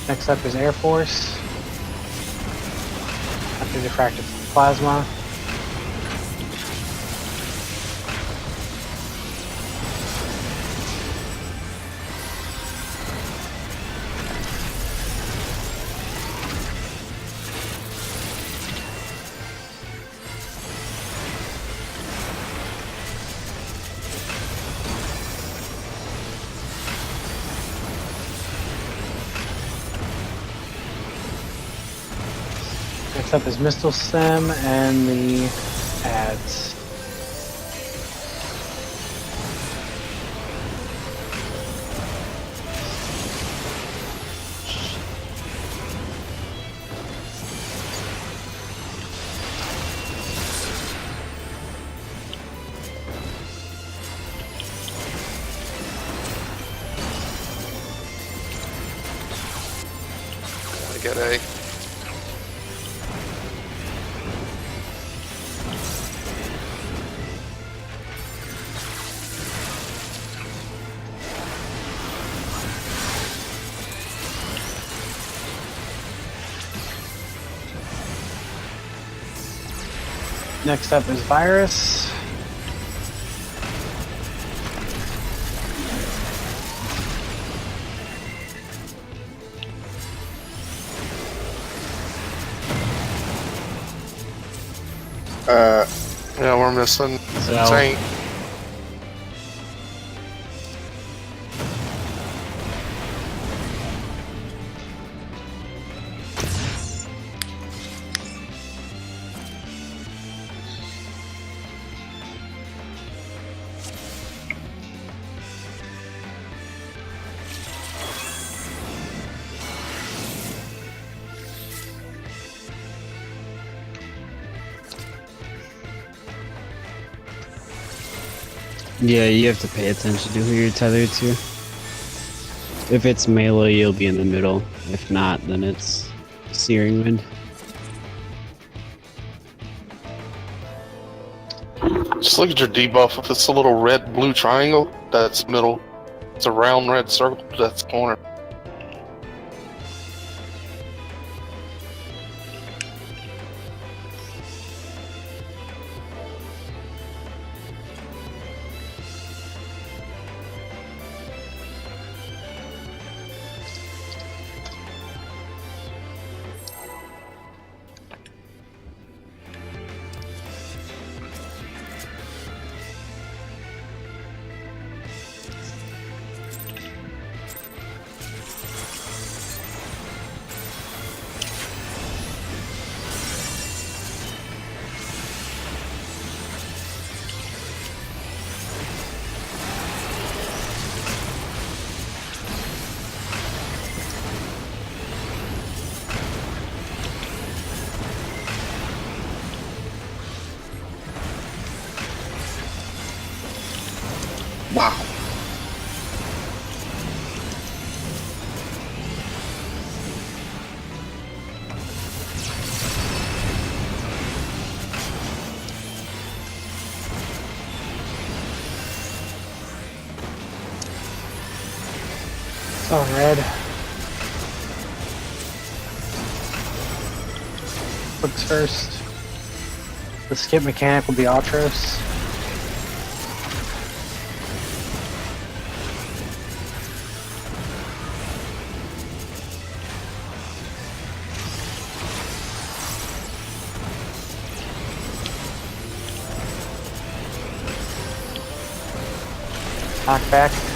Next up is Air Force. After diffractive plasma. Next up is Missile Sim and the ads. I get a. Next up is Virus. Yeah, we're missing So- tank. Yeah, you have to pay attention to who you're tethered to. If it's melee, you'll be in the middle. If not, then it's Searing Wind. Just look at your debuff. If it's a little red blue triangle, that's middle. It's a round red circle, that's corner. Wow. So red. What's first? The skip mechanic will be Ultros. Knockback.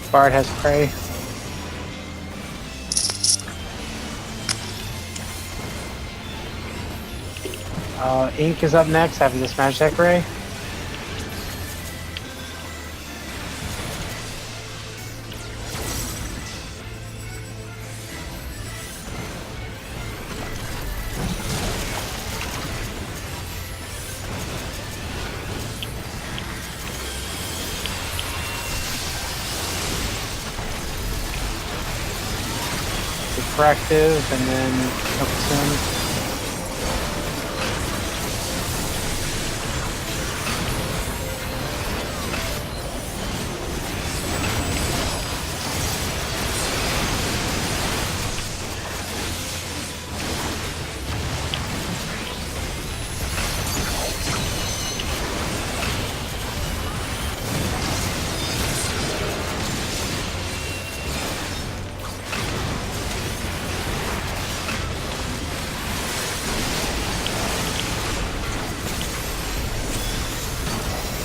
Bard has prey. Ink is up next after this Magic Ray. Refractive and then focus in.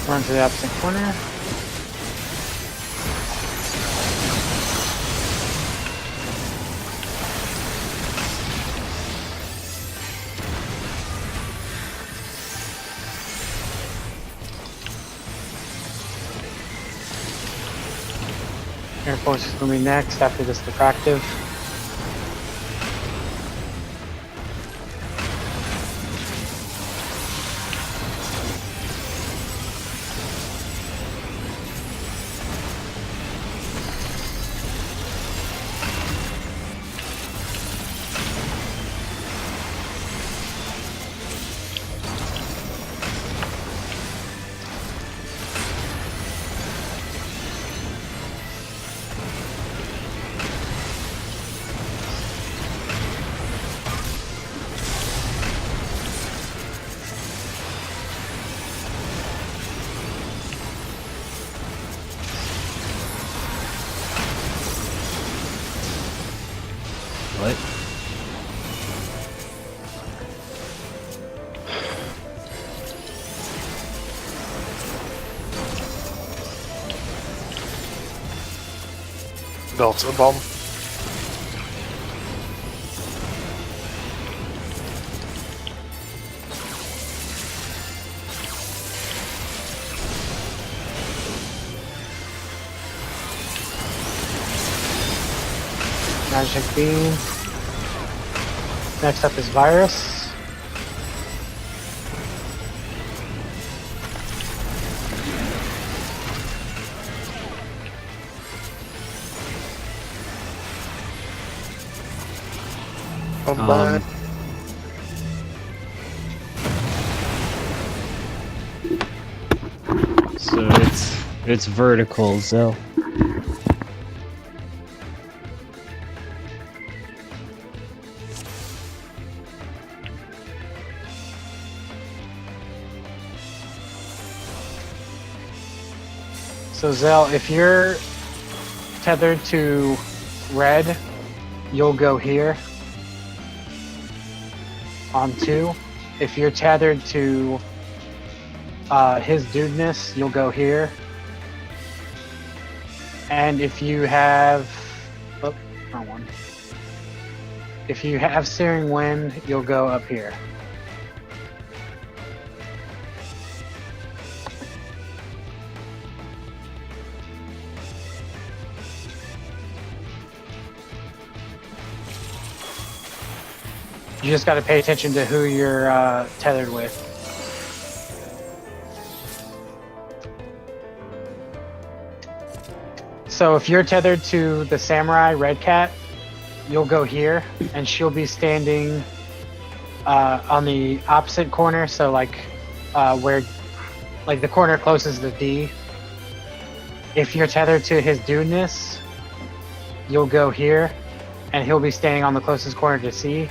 Run to the opposite corner. Air Force is going to be next after this diffractive. Delta bomb. Magic beam. Next up is virus. I'm bad. So it's vertical, Zell. So Zell, if you're tethered to red, you'll go here on 2. If you're tethered to his dudeness, you'll go here. And if you have, oh, wrong one. If you have searing wind, you'll go up here. You just got to pay attention to who you're tethered with. So if you're tethered to the samurai red cat, you'll go here, and she'll be standing on the opposite corner. So like where, like the corner closest to D. If you're tethered to his dudeness, you'll go here, and he'll be standing on the closest corner to C.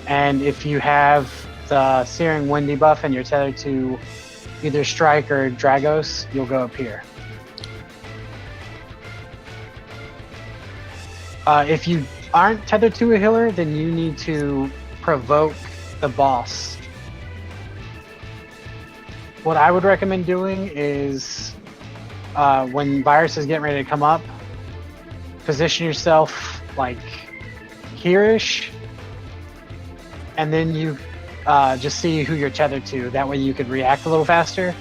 And if you have the Searing Wind debuff and you're tethered to either Strike or Dragos, you'll go up here. If you aren't tethered to a healer, then you need to provoke the boss. What I would recommend doing is when Virus is getting ready to come up, position yourself like here-ish, and then you just see who you're tethered to. That way you could react a little faster.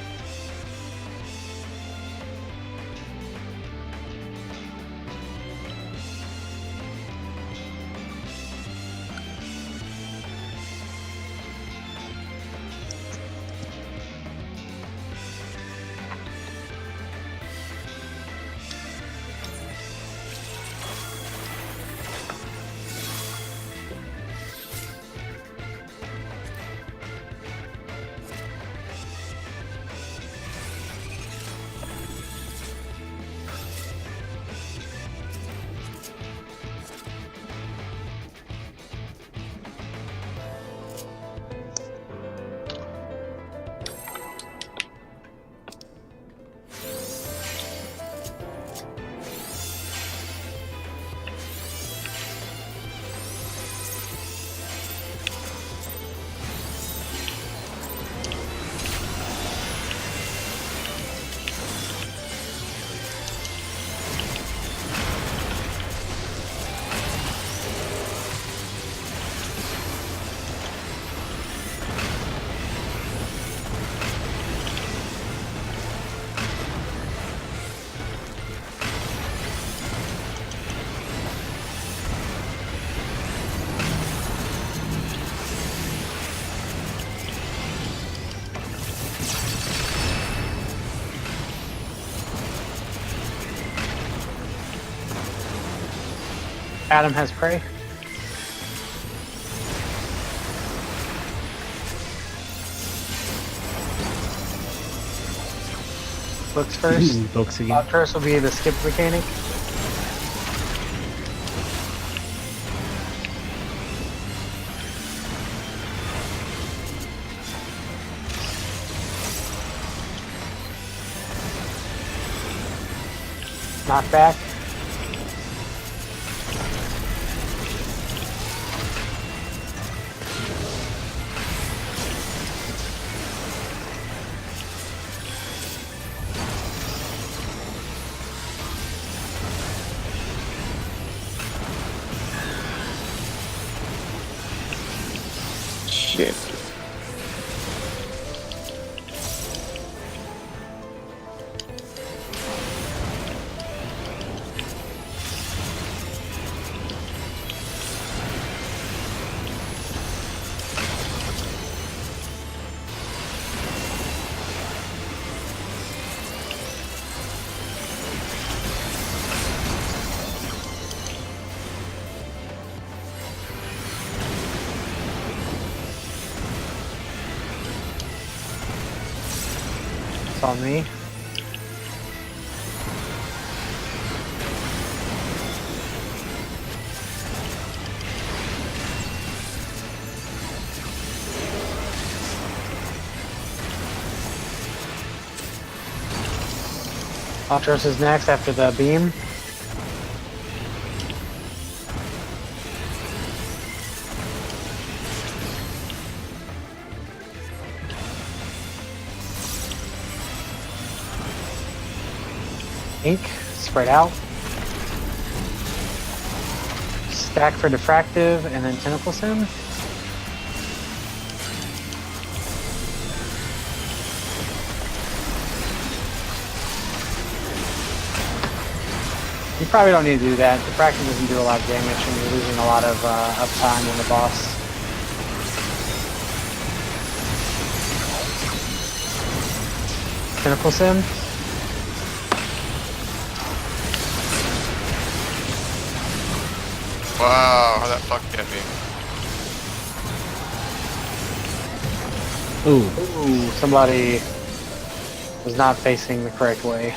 Adam has prey. Books first. Books again. First will be the skip mechanic. Knockback. shit. It's on me. Ultros is next after the beam. Ink, spread out. Stack for diffractive, and then tentacle sim. You probably don't need to do that. Diffractive doesn't do a lot of damage, and you're losing a lot of uptime in the boss. Tentacle sim. Wow, how that fucking hit me. Ooh. Ooh, somebody was not facing the correct way.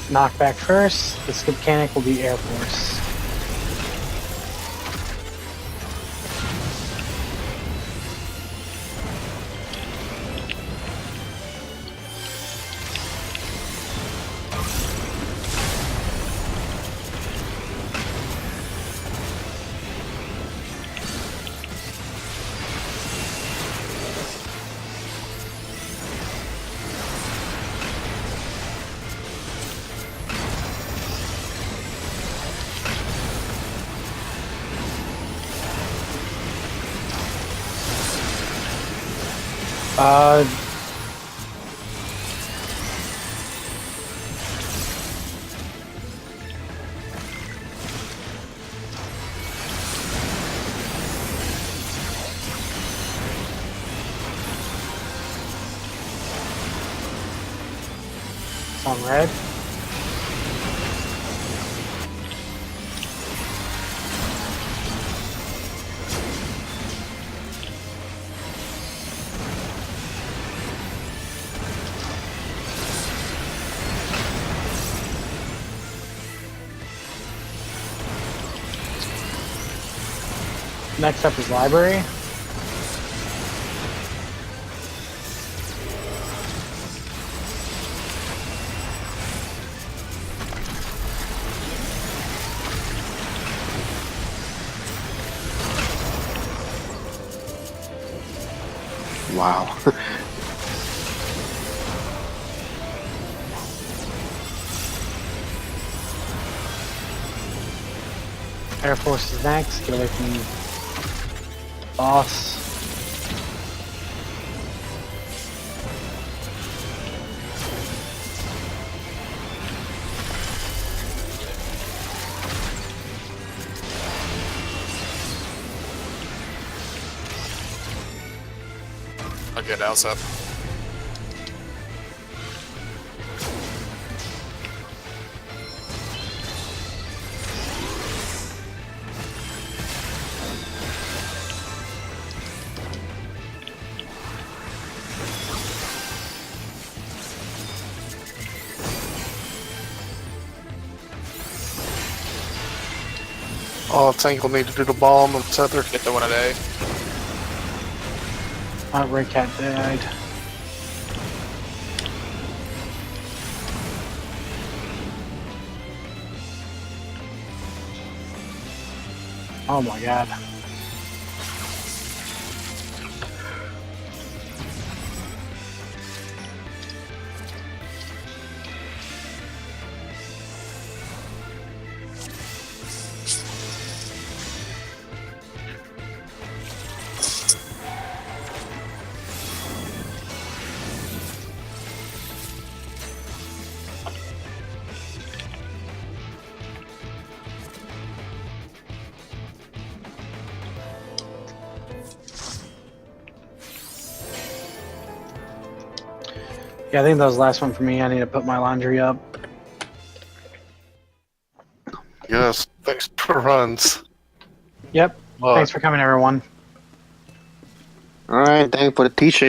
Knockback first. The skip mechanic will be Air Force. Uh, it's on red. Next up is library. Wow. Air Force is next. Get away from boss. I'll get Al's up. Oh, Tank will need to do the bomb and tether. Get the one at A. Ray Cat died. Oh my god. Yeah, I think that was the last one for me. I need to put my laundry up. Yes, thanks for runs. Yep. Look. Thanks for coming, everyone. All right, thank you for the t-shirt.